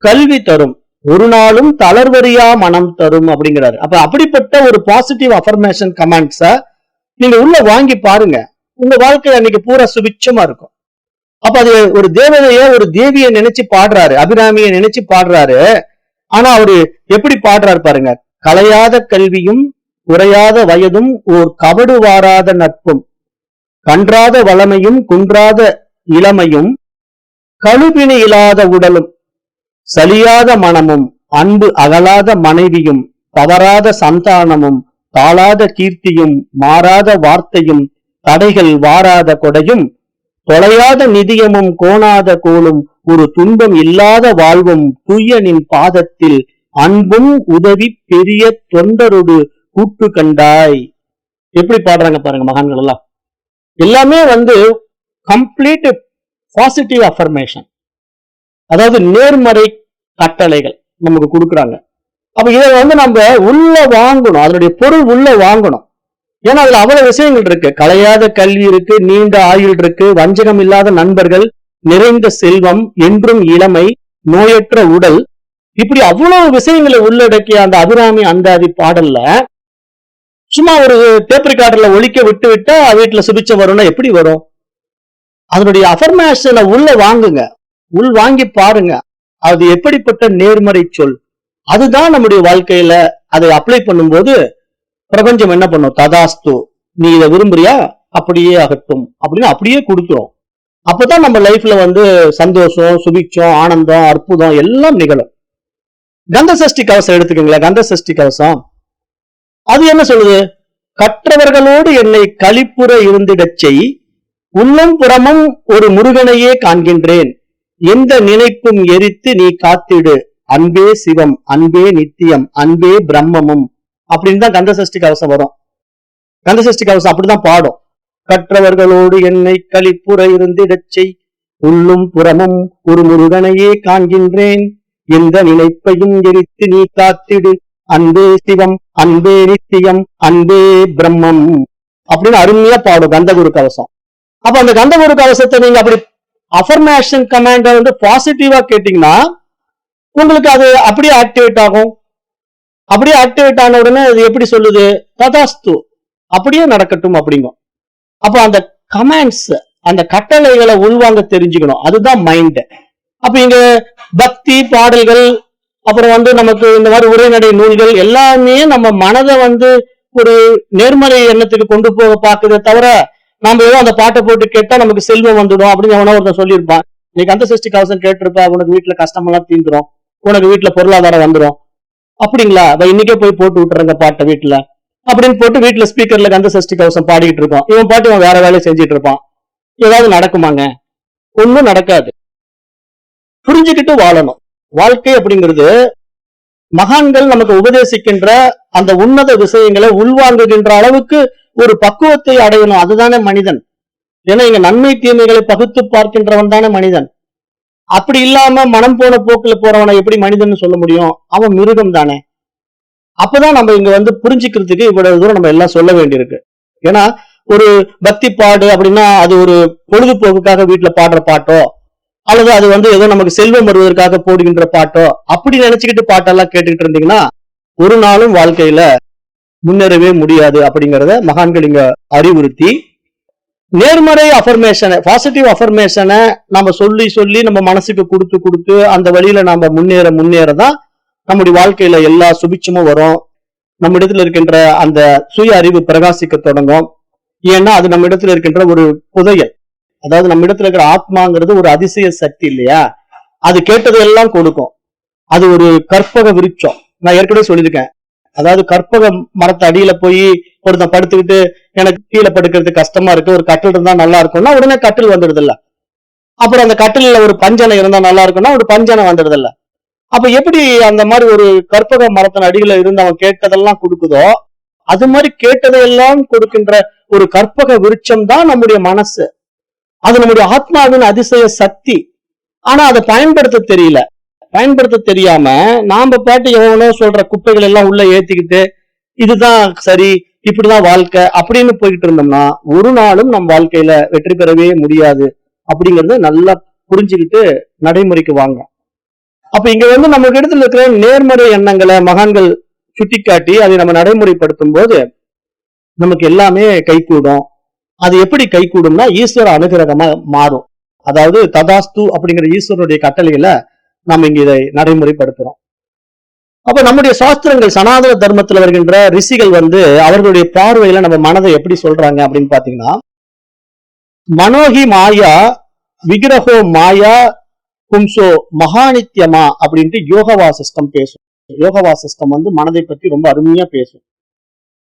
கல்வி தரும், ஒரு நாளும் தளர்வறியா மனம் தரும் அப்படிங்கிறாரு. அப்ப அப்படிப்பட்ட ஒரு பாசிட்டிவ் அஃபர்மேஷன் கமாண்ட்ஸ நீங்க உள்ள வாங்கி பாருங்க. உங்க வாழ்க்கை அன்னைக்கு பூரா சுபிட்சமா இருக்கும். அப்ப அது ஒரு தேவதைய ஒரு தேவியை நினைச்சு பாடுறாரு, அபிராமியை நினைச்சு பாடுறாரு. ஆனா அவரு எப்படி பாடுறாரு பாருங்க. கலையாத கல்வியும் குறையாத வயதும் ஓர் கபடு வாராத நட்பும் கன்றாத வளமையும் குன்றாத இளமையும் கழுபிணி இல்லாத உடலும் சலியாத மனமும் அன்பு அகலாத மனைவியும் தவறாத சந்தானமும் தாளாத கீர்த்தியும் மாறாத வார்த்தையும் தடைகள் வாராத கொடையும் தொலையாத நிதியமும் கோணாத கோலும் ஒரு துன்பம் இல்லாத வாழ்வும் துய்யனின் பாதத்தில் அன்பும் உதவி பெரிய தொண்டரோடு கூட்டு கண்டாய். எப்படி பாடுறாங்க பாருங்க மகான்கள் எல்லாம். எல்லாமே கம்ப்ளீட் பாசிட்டிவ் அஃபர்மேஷன், அதாவது நேர்மறை கட்டளைகள் நமக்கு கொடுக்குறாங்க. அப்ப இதை நம்ம உள்ள வாங்கணும், அதனுடைய பொருள் உள்ள வாங்கணும். ஏன்னா அதுல அவ்வளவு விஷயங்கள் இருக்கு. கலையாத கல்வி இருக்கு, நீண்ட ஆயுள் இருக்கு, வஞ்சகம் இல்லாத நண்பர்கள், நிறைந்த செல்வம், என்றும் இளமை, நோயற்ற உடல், இப்படி அவ்வளவு விஷயங்களை உள்ளடக்கிய அந்த அபிராமி அந்தாதி பாடல்ல சும்மா ஒரு டேப் ரெக்கார்டர்ல ஒலிக்க விட்டு விட்டா வீட்டுல சுபிச்சம் வரும்னா எப்படி வரும்? அதனுடைய அஃபர்மேஷனை உள்ள வாங்குங்க, உள் வாங்கி பாருங்க. அது எப்படிப்பட்ட நேர்மறை சொல். அதுதான் நம்முடைய வாழ்க்கையில அதை அப்ளை பண்ணும்போது பிரபஞ்சம் என்ன பண்ணும்? ததாஸ்து, நீ இதை விரும்புறியா, அப்படியே ஆகட்டும் அப்படின்னு அப்படியே கொடுத்துரும். அப்பதான் நம்ம லைஃப்ல சந்தோஷம், சுபிட்சம், ஆனந்தம், அற்புதம் எல்லாம் நிகழும். கந்த சஷ்டி கவசம் எடுத்துக்கீங்களா. கந்த சஷ்டி கவசம் அது என்ன சொல்லுது? கற்றவர்களோடு என்னை களிப்புற இருந்திடச் செய், உள்ளம் புறமும் ஒரு முருகனையே காண்கின்றேன், எந்த நினைப்பும் எரித்து நீ காத்திடு, அன்பே சிவம், அன்பே நித்தியம், அன்பே பிரம்மமும் அப்படின்னு தான் கந்த சஷ்டி கவசம் வரும். கந்த சஷ்டி கவசம் அப்படிதான் பாடும். கற்றவர்களோடு என்னை களிப்புற இருந்திடச் செய், உள்ளும் புறமும் ஒரு முருகனையே காண்கின்றேன், எந்த நினைப்பையும் எரித்து நீ காத்திடு, அன்பே சிவம், அன்பே நித்தியம், அன்பே பிரம்மம் அப்படின்னு அருமையா பாடும் கந்தகுரு கவசம். அப்ப அந்த கந்தகுரு கவசத்தை நீங்க அப்படி அஃபர்மேஷன் கமாண்ட பாசிட்டிவா கேட்டீங்கன்னா உங்களுக்கு அது அப்படியே ஆக்டிவேட் ஆகும். அப்படியே ஆக்டிவேட் ஆன உடனே அது எப்படி சொல்லுது? ததாஸ்து, அப்படியே நடக்கட்டும் அப்படிங்கும். அப்ப அந்த கமாண்ட்ஸ், அந்த கட்டளைகளை உள்வாங்க தெரிஞ்சுக்கணும். அதுதான் மைண்ட். அப்ப இங்க பக்தி பாடல்கள், அப்புறம் நமக்கு இந்த மாதிரி உரைநடை நூல்கள் எல்லாமே நம்ம மனதை ஒரு நேர்மறை எண்ணத்துக்கு கொண்டு போக பாக்குறத தவிர, நாம ஏதோ அந்த பாட்டை போட்டு கேட்டா நமக்கு செல்வம் வந்துடும் அப்படின்னு எவனோ ஒருத்தன் சொல்லியிருப்பான். நீ கந்த சஷ்டி கவசம் கேட்டிருப்பா, உனக்கு வீட்டுல கஷ்டம் எல்லாம் தீந்துரும், உனக்கு வீட்டுல பொருளாதாரம் வந்துடும். அப்படிங்களா? இன்னைக்கே போய் போட்டு விட்டுறங்க பாட்டை வீட்டுல அப்படின்னு போட்டு வீட்டுல ஸ்பீக்கர்ல கந்த சஷ்டி கவசம் பாடிக்கிட்டு இருப்பான். இவன் பாட்டு இவன் வேற வேலையை செஞ்சுட்டு இருப்பான். ஏதாவது நடக்குமாங்க? ஒண்ணும் நடக்காது. புரிஞ்சுக்கிட்டு வாழணும். வாழ்க்கை அப்படிங்கிறது மகான்கள் நமக்கு உபதேசிக்கின்ற அந்த உன்னத விஷயங்களை உள்வாங்குகின்ற அளவுக்கு ஒரு பக்குவத்தை அடையணும். அதுதானே மனிதன். ஏன்னா இங்க நன்மை தீமைகளை பகுத்து பார்க்கின்றவன் தானே மனிதன். அப்படி இல்லாம மனம் போன போக்குல போறவனை எப்படி மனிதன் சொல்ல முடியும்? அவன் மிருகம் தானே. அப்பதான் நம்ம இங்க புரிஞ்சுக்கிறதுக்கு இவ்வளவு தூரம் நம்ம எல்லாம் சொல்ல வேண்டியிருக்கு. ஏன்னா ஒரு பக்தி பாடு அப்படின்னா அது ஒரு பொழுதுபோக்குக்காக வீட்டுல பாடுற பாட்டோ, அல்லது அது ஏதோ நமக்கு செல்வம் வருவதற்காக போடுகின்ற பாட்டோ அப்படி நினைச்சுக்கிட்டு பாட்டெல்லாம் கேட்டுக்கிட்டு இருந்தீங்கன்னா ஒரு நாளும் வாழ்க்கையில முன்னேறவே முடியாது அப்படிங்கறத மகான்கள் இங்க அறிவுறுத்தி, நேர்மறை அஃபர்மேஷனை, பாசிட்டிவ் அஃபர்மேஷனை நம்ம சொல்லி சொல்லி நம்ம மனசுக்கு கொடுத்து கொடுத்து அந்த வழியில நாம முன்னேறதான் நம்முடைய வாழ்க்கையில எல்லா சுபிட்சமும் வரும். நம்ம இடத்துல இருக்கின்ற அந்த சுய அறிவு பிரகாசிக்க தொடங்கும். ஏன்னா அது நம்ம இடத்துல இருக்கின்ற ஒரு புதையல். அதாவது நம்ம இடத்துல இருக்கிற ஆத்மாங்கிறது ஒரு அதிசய சக்தி இல்லையா? அது கேட்டது எல்லாம் கொடுக்கும். அது ஒரு கற்பக விருட்சம். நான் ஏற்கனவே சொல்லியிருக்கேன். அதாவது கற்பக மரத்து அடியில போய் ஒருத்தன் படுத்துக்கிட்டு எனக்கு கீழே படுக்கிறது கஷ்டமா இருக்கு, ஒரு கட்டில் இருந்தா நல்லா இருக்கும்னா உடனே கட்டில் வந்துடுது இல்ல. அப்புறம் அந்த கட்டில ஒரு பஞ்சனை இருந்தா நல்லா இருக்கும்னா ஒரு பஞ்சனை வந்துடுது இல்ல. அப்ப எப்படி அந்த மாதிரி ஒரு கற்பக மரத்தின் அடியில இருந்து அவன் கேட்டதெல்லாம் கொடுக்குதோ, அது மாதிரி கேட்டதையெல்லாம் கொடுக்கின்ற ஒரு கற்பக விருட்சம் தான் நம்முடைய மனசு. அது நம்முடைய ஆத்மாவின் அதிசய சக்தி. ஆனா அதை பயன்படுத்த தெரியல. பயன்படுத்த தெரியாம நாம பாட்டு எவ்வளோ சொல்ற குப்பைகள் எல்லாம் உள்ள ஏத்திக்கிட்டு இதுதான் சரி, இப்படிதான் வாழ்க்கை அப்படின்னு போயிட்டு இருந்தோம்னா ஒரு நாளும் நம் வாழ்க்கையில வெற்றி பெறவே முடியாது அப்படிங்கறத நல்லா புரிஞ்சுக்கிட்டு நடைமுறைக்கு வாங்க. அப்ப இங்க நம்ம இடத்துல இருக்கிற நேர்மறை எண்ணங்களை மகான்கள் சுட்டிக்காட்டி அதை நம்ம நடைமுறைப்படுத்தும் போது நமக்கு எல்லாமே கைகூடும். அது எப்படி கைகூடும்னா ஈஸ்வர அனுகிரகமா மாறும். அதாவது ததாஸ்து அப்படிங்கிற ஈஸ்வரனுடைய கட்டளையில நம்ம இங்க இதை நடைமுறைப்படுத்துறோம். அப்ப நம்முடைய சாஸ்திரங்கள் சனாதன தர்மத்துல வருகின்ற ரிஷிகள் அவர்களுடைய பார்வையில நம்ம மனதை எப்படி சொல்றாங்க அப்படின்னு பாத்தீங்கன்னா, மனோகி மாயா விக்கிரகோ மாயா பும்சோ மகாநித்யமா அப்படின்ட்டு யோக வாசிஷ்டம் பேசும். யோக வாசிஷ்டம் மனதை பற்றி ரொம்ப அருமையா பேசும்.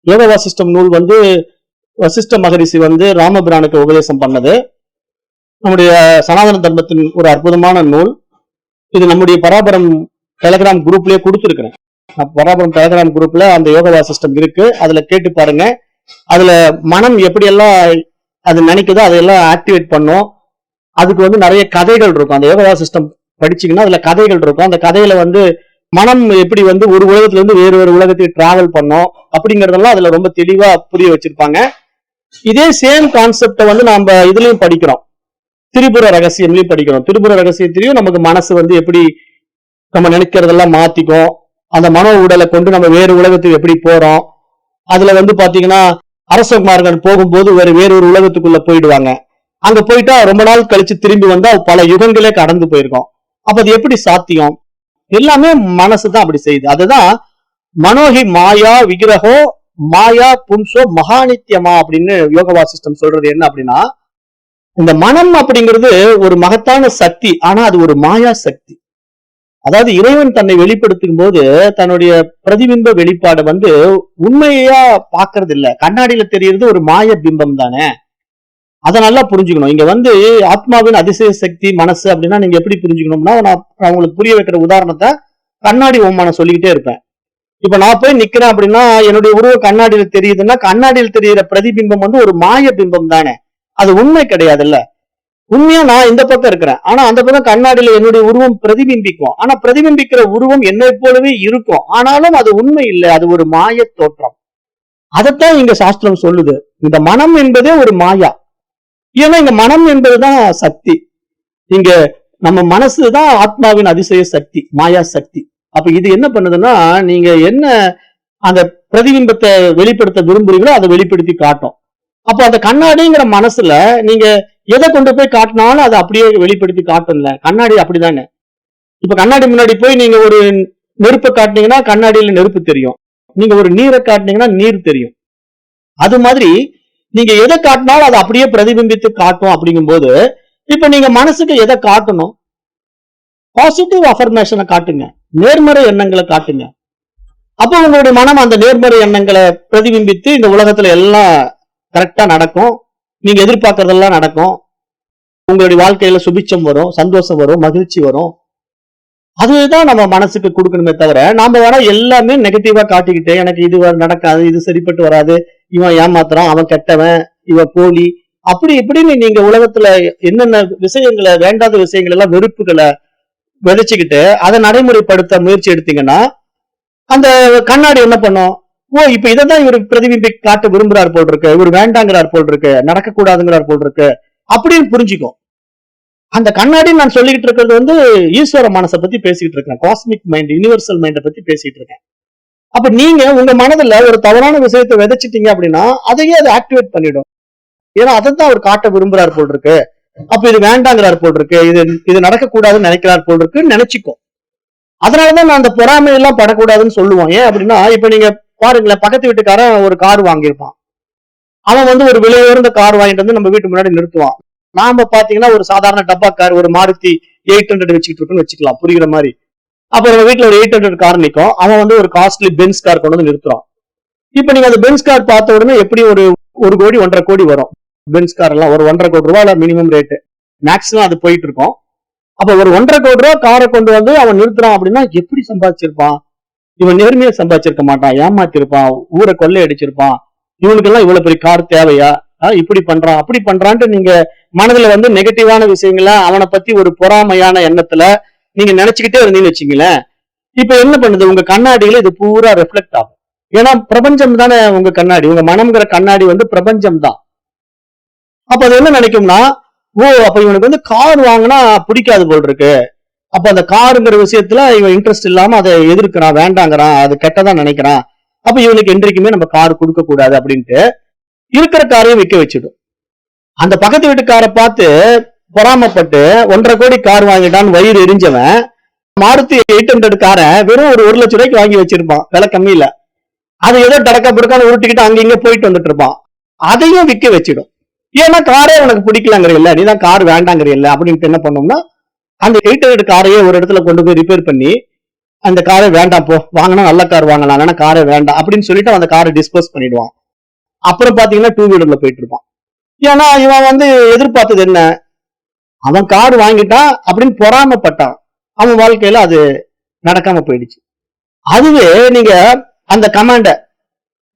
யோக வாசிஷ்டம் நூல் வசிஷ்ட மகரிஷி ராமபிரானுக்கு உபதேசம் பண்ணது. நம்முடைய சனாதன தர்மத்தின் ஒரு அற்புதமான நூல். இது நம்முடைய பராபரம் டெலிகிராம் குரூப்லயே கொடுத்துருக்கிறேன். பராபரம் டெலிகிராம் குரூப்ல அந்த யோக வாசிஷ்டம் இருக்கு, அதுல கேட்டு பாருங்க. அதுல மனம் எப்படியெல்லாம் அது நினைக்குதோ அதையெல்லாம் ஆக்டிவேட் பண்ணும். அதுக்கு நிறைய கதைகள் இருக்கும். அந்த யோக வாசிஷ்டம் படிச்சீங்கன்னா அதுல கதைகள் இருக்கும். அந்த கதையில மனம் எப்படி ஒரு உலகத்துல இருந்து வேறு ஒரு உலகத்துக்கு டிராவல் பண்ணும் அப்படிங்கறதெல்லாம் அதுல ரொம்ப தெளிவா புரிய வச்சிருப்பாங்க. இதே சேம் கான்செப்ட நாம இதுலயும் படிக்கிறோம். திரிபுர ரகசியம்லயும் படிக்கிறோம். திரிபுர ரகசியத்திலையும் நமக்கு மனசு எப்படி நம்ம நினைக்கிறதெல்லாம் மாத்திக்கும். அந்த மனோ உடலை கொண்டு நம்ம வேறு உலகத்துக்கு எப்படி போறோம். அதுல பாத்தீங்கன்னா அரசகுமார்கள் போகும்போது வேறு ஒரு உலகத்துக்குள்ள போயிடுவாங்க. அங்க போயிட்டா ரொம்ப நாள் கழிச்சு திரும்பி வந்தா பல யுகங்களே கடந்து போயிருக்கோம். அப்ப அது எப்படி சாத்தியம்? எல்லாமே மனசுதான் அப்படி செய்யுது. அதுதான் மனோகி மாயா விக்கிரகோ மாயா பும்சோ மகாநித்யமா அப்படின்னு யோக வாசிஷ்டம் சொல்றது என்ன அப்படின்னா, இந்த மனம் அப்படிங்கிறது ஒரு மகத்தான சக்தி. ஆனா அது ஒரு மாயா சக்தி. அதாவது இறைவன் தன்னை வெளிப்படுத்தும் போது தன்னுடைய பிரதிபிம்ப வெளிப்பாடு உண்மையா பாக்குறது இல்ல. கண்ணாடியில தெரியறது ஒரு மாய பிம்பம் தானே. அதை நல்லா புரிஞ்சுக்கணும். இங்க ஆத்மாவின் அதிசய சக்தி மனசு அப்படின்னா நீங்க எப்படி புரிஞ்சுக்கணும்னா, நான் உங்களுக்கு புரிய வைக்கிற உதாரணத்தை கண்ணாடி ஓமானம் சொல்லிக்கிட்டே இருப்பேன். இப்ப நான் போய் நிக்கிறேன் அப்படின்னா என்னுடைய உருவம் கண்ணாடியில தெரியுதுன்னா கண்ணாடியில் தெரிகிற பிரதிபிம்பம் ஒரு மாய பிம்பம் தானே. அது உண்மை கிடையாதுல்ல. உண்மையா நான் இந்த பக்கம் இருக்கிறேன், ஆனா அந்த பக்கம் கண்ணாடியில என்னுடைய உருவம் பிரதிபிம்பிக்கும். ஆனா பிரதிபிம்பிக்கிற உருவம் என்னை போலவே இருக்கும், ஆனாலும் அது உண்மை இல்லை, அது ஒரு மாய தோற்றம். அதைத்தான் இங்க சாஸ்திரம் சொல்லுது. இந்த மனம் என்பதே ஒரு மாயா. ஏன்னா இங்க மனம் என்பதுதான் சக்தி. இங்க நம்ம மனசுதான் ஆத்மாவின் அதிசய சக்தி, மாயா சக்தி. அப்ப இது என்ன பண்ணுதுன்னா, நீங்க என்ன அந்த பிரதிபிம்பத்தை வெளிப்படுத்த விரும்புறீங்களோ அதை வெளிப்படுத்தி காட்டும். அப்ப அந்த கண்ணாடிங்கிற மனசுல நீங்க எதை கொண்டு போய் காட்டினாலும் அதை அப்படியே வெளிப்படுத்தி காட்டும்ல. கண்ணாடி அப்படிதானே. இப்ப கண்ணாடி முன்னாடி போய் நீங்க ஒரு நெருப்பை காட்டினீங்கன்னா கண்ணாடியில நெருப்பு தெரியும். நீங்க ஒரு நீரை காட்டினீங்கன்னா நீர் தெரியும். அது மாதிரி நீங்க எதை காட்டினாலும் அதை அப்படியே பிரதிபிம்பித்து காட்டும். அப்படிங்கும் போது இப்ப நீங்க மனசுக்கு எதை காட்டணும்? பாசிட்டிவ் அஃபர்மேஷனை காட்டுங்க, நேர்மறை எண்ணங்களை காட்டுங்க. அப்ப உங்களுடைய மனம் அந்த நேர்மறை எண்ணங்களை பிரதிபிம்பித்து இந்த உலகத்துல எல்லாம் கரெக்டா நடக்கும். நீங்க எதிர்பார்க்கறதெல்லாம் நடக்கும். உங்களுடைய வாழ்க்கையில சுபிச்சம் வரும், சந்தோஷம் வரும், மகிழ்ச்சி வரும். அதுதான் நம்ம மனசுக்கு கொடுக்கணுமே தவிர நாம வேணா எல்லாமே நெகட்டிவா காட்டிக்கிட்டு எனக்கு இது நடக்காது, இது சரிப்பட்டு வராது, இவன் ஏமாத்துறான், அவன் கெட்டவன், இவன் போலி, அப்படி இப்படின்னு நீங்க உலகத்துல என்னென்ன விஷயங்களை வேண்டாத விஷயங்கள் எல்லாம் வெறுப்புகளை விதைச்சுக்கிட்டு அதை நடைமுறைப்படுத்த முயற்சி எடுத்தீங்கன்னா அந்த கண்ணாடி என்ன பண்ணும்? ஓ, இப்ப இதைதான் இவர் பிரதிபிம்பி காட்ட விரும்புறார் போல் இருக்கு, இவர் வேண்டாங்கிறார் போல் இருக்கு, நடக்கக்கூடாதுங்கிறார் போல் இருக்கு அப்படின்னு புரிஞ்சுக்கும். அந்த கண்ணாடி நான் சொல்லிக்கிட்டு இருக்கிறது ஈஸ்வர மனசை பத்தி பேசிக்கிட்டு இருக்கேன். காஸ்மிக் மைண்ட், யூனிவர்சல் மைண்டை பத்தி பேசிட்டு இருக்கேன். அப்ப நீங்க உங்க மனதுல ஒரு தவறான விஷயத்தை விதைச்சிட்டீங்க அப்படின்னா அதையே அதை ஆக்டிவேட் பண்ணிடும். ஏன்னா அதைத்தான் அவர் காட்ட விரும்புறார் போல் இருக்கு, அப்ப இது வேண்டாங்கிறார் போல் இருக்கு, இது நடக்கக்கூடாதுன்னு நினைக்கிறார் போல் இருக்குன்னு நினைச்சுக்கும். அதனாலதான் நான் அந்த பொறாமையெல்லாம் படக்கூடாதுன்னு சொல்லுவோம். ஏன் அப்படின்னா இப்ப நீங்க பாருங்களேன், பக்கத்து வீட்டுக்காரன் ஒரு கார் வாங்கியிருப்பான். அவன் வந்து ஒரு விலை உயர்ந்த கார் வாங்கிட்டு வந்து நம்ம வீட்டு முன்னாடி நிறுத்துவான். நாம பாத்தீங்கன்னா ஒரு சாதாரண டப்பா கார், ஒரு மாருதி 800 வச்சுக்கிட்டு இருக்குன்னு வச்சுக்கலாம், புரியுற மாதிரி. அப்ப நம்ம வீட்டுல ஒரு 800 கார் நிக்கும், அவன் வந்து ஒரு காஸ்ட்லி பென்ஸ் கார் கொண்டு வந்து நிறுத்துறான். இப்ப நீங்க அந்த பென்ஸ் கார் பார்த்த உடனே எப்படி ஒரு 1 கோடி 1.5 கோடி வரும். பென்ஸ் கார் எல்லாம் ஒரு 1.5 கோடி ரூபாய் மினிமம் ரேட்டு, மேக்ஸிமம் அது போயிட்டு இருக்கும். அப்ப ஒரு 1.5 கோடி ரூபாய் காரை கொண்டு வந்து அவன் நிறுத்துறான் அப்படின்னா எப்படி சம்பாதிச்சிருப்பான்? இவன் நேர்மையா சம்பாதிச்சிருக்க மாட்டான், ஏமாத்திருப்பான், ஊரை கொள்ளை அடிச்சிருப்பான். இவனுக்கு எல்லாம் இவ்வளவு பெரிய கார் தேவையா, இப்படி பண்றான் அப்படி பண்றான்ட்டு நீங்க மனதுல வந்து நெகட்டிவான விஷயங்கள, அவனை பத்தி ஒரு பொறாமையான எண்ணத்துல நீங்க நினைச்சுக்கிட்டே இருந்தீங்கன்னு வச்சுங்களேன். இப்ப என்ன பண்ணுது, உங்க கண்ணாடியில இது பூரா ரெஃப்ளெக்ட் ஆகும். ஏன்னா பிரபஞ்சம் தானே உங்க கண்ணாடி, உங்க மனம்ங்கிற கண்ணாடி வந்து பிரபஞ்சம் தான். அப்ப அது என்ன நினைக்கும்னா, ஓ அப்ப இவனுக்கு வந்து கார் வாங்கினா பிடிக்காது போல் இருக்கு, அப்ப அந்த காருங்கிற விஷயத்துல இவன் இன்ட்ரெஸ்ட் இல்லாம அதை எதிர்க்கிறான், வேண்டாங்கிறான், அது கெட்டதான் நினைக்கிறான். அப்ப இவனுக்கு என்றைக்குமே நம்ம கார் கொடுக்க கூடாது அப்படின்ட்டு இருக்கிற காரையும் விற்க வச்சிடும். அந்த பக்கத்து வீட்டுக்காரை பார்த்து பொறாமப்பட்டு 1.5 கோடி கார் வாங்கிட்டான்னு வயிறு எரிஞ்சவன் மாருதி 800 காரை வெறும் ஒரு 1 லட்சம் ரூபாய்க்கு வாங்கி வச்சிருப்பான், விலை கம்மியில. அது ஏதோ டடக்கா புடக்கான உருட்டிக்கிட்டு அங்க இங்க போயிட்டு வந்துட்டு இருப்பான். அதையும் விற்க வச்சிடும். ஏன்னா காரே உனக்கு பிடிக்கலங்கிறீல்ல, நீதான் கார் வேண்டாங்கிறீல்ல அப்படின்ட்டு என்ன பண்ணோம்னா, அந்த 800 காரையே ஒரு இடத்துல கொண்டு போய் ரிப்பேர் பண்ணி, அந்த காரை வேண்டாம் போ, வாங்கினா நல்ல கார் வாங்கலாம், இல்லைன்னா காரை வேண்டாம் அப்படின்னு சொல்லிட்டு அந்த காரை டிஸ்போஸ் பண்ணிடுவான். அப்புறம் பாத்தீங்கன்னா 2 வீலர்ல போயிட்டு இருப்பான். ஏன்னா இவன் வந்து எதிர்பார்த்தது என்ன, அவன் கார் வாங்கிட்டான் அப்படின்னு பொறாமப்பட்டான், அவன் வாழ்க்கையில அது நடக்காம போயிடுச்சு. அதுவே நீங்க அந்த கமாண்ட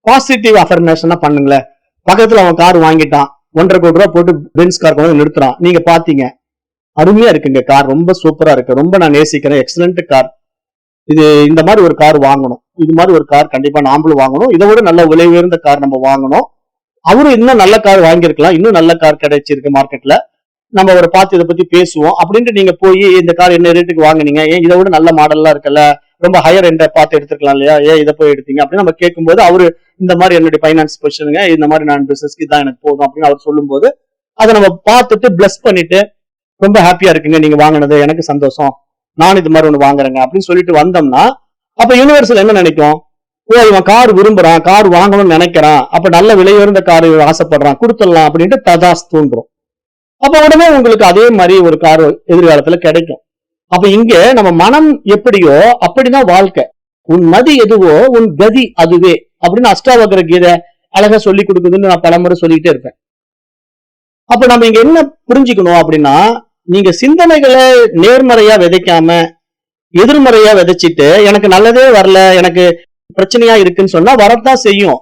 பாசிட்டிவ் அஃபர்மேஷனா பண்ணுங்களேன். பக்கத்துல அவன் கார் வாங்கிட்டான், 1.5 கோடி ரூபாய் போட்டு பென்ஸ் கார் கொண்டு நிறுத்துறான், நீங்க பாத்தீங்க அருமையா இருக்குங்க கார், ரொம்ப சூப்பரா இருக்கு, ரொம்ப நான் நேசிக்கிறேன், எக்ஸலண்ட் கார், இது இந்த மாதிரி ஒரு கார் வாங்கணும், இது மாதிரி ஒரு கார் கண்டிப்பா நாமளும் வாங்கணும், இதை விட நல்ல விலை உயர்ந்த கார் நம்ம வாங்கணும், அவரும் இன்னும் நல்ல கார் வாங்கியிருக்கலாம், இன்னும் நல்ல கார் கிடைச்சிருக்கு மார்க்கெட்ல, நம்ம அவரை பார்த்து இதை பத்தி பேசுவோம் அப்படின்ட்டு நீங்க போய் இந்த கார் என்ன ரேட்டுக்கு வாங்குனீங்க, ஏன் இதை விட நல்ல மாடல்லாம் இருக்குல்ல, ரொம்ப ஹையர் எண்ட பார்த்து எடுத்துக்கலாம் இல்லையா, ஏன் இதை போய் எடுத்தீங்க அப்படின்னு நம்ம கேட்கும்போது, அவரு இந்த மாதிரி என்னுடைய பைனான்ஸ் பொசிஷனுங்க, இந்த மாதிரி நான் பிசினஸ்க்கு தான் எனக்கு போதும் அப்படின்னு அவர் சொல்லும்போது அதை நம்ம பார்த்துட்டு பிளஸ் பண்ணிட்டு ரொம்ப ஹாப்பியா இருக்குங்க நீங்க வாங்கினது, எனக்கு சந்தோஷம், நான் இது மாதிரி ஒண்ணு வாங்குறேங்க அப்படின்னு சொல்லிட்டு வந்தோம்னா, அப்ப யூனிவர்சல் என்ன நினைக்கும், ஓ இவன் கார் விரும்புறான், கார் வாங்கணும்னு நினைக்கிறான், அப்ப நல்ல விலை உயர்ந்த கார் ஆசைப்படுறான், கொடுத்துடலாம் அப்படின்ட்டு ததாஸ் தூண்டுறோம். அப்ப உடனே உங்களுக்கு அதே மாதிரி ஒரு கார் எதிர்காலத்துல கிடைக்கும். அப்ப இங்க நம்ம மனம் எப்படியோ அப்படிதான் வாழ்க்கை. உன் மதி எதுவோ உன் கதி அதுவே அப்படின்னு அஷ்டாவகர கீதை அழகா சொல்லி கொடுக்குதுன்னு நான் பலமுறை சொல்லிக்கிட்டே இருப்பேன். அப்ப நம்ம இங்க என்ன புரிஞ்சுக்கணும் அப்படின்னா, நீங்க சிந்தனைகளை நேர்மறையா விதைக்காம எதிர்மறையா விதைச்சிட்டு எனக்கு நல்லதே வரல, எனக்கு பிரச்சனையா இருக்குன்னு சொன்னா வரத்தான் செய்யும்.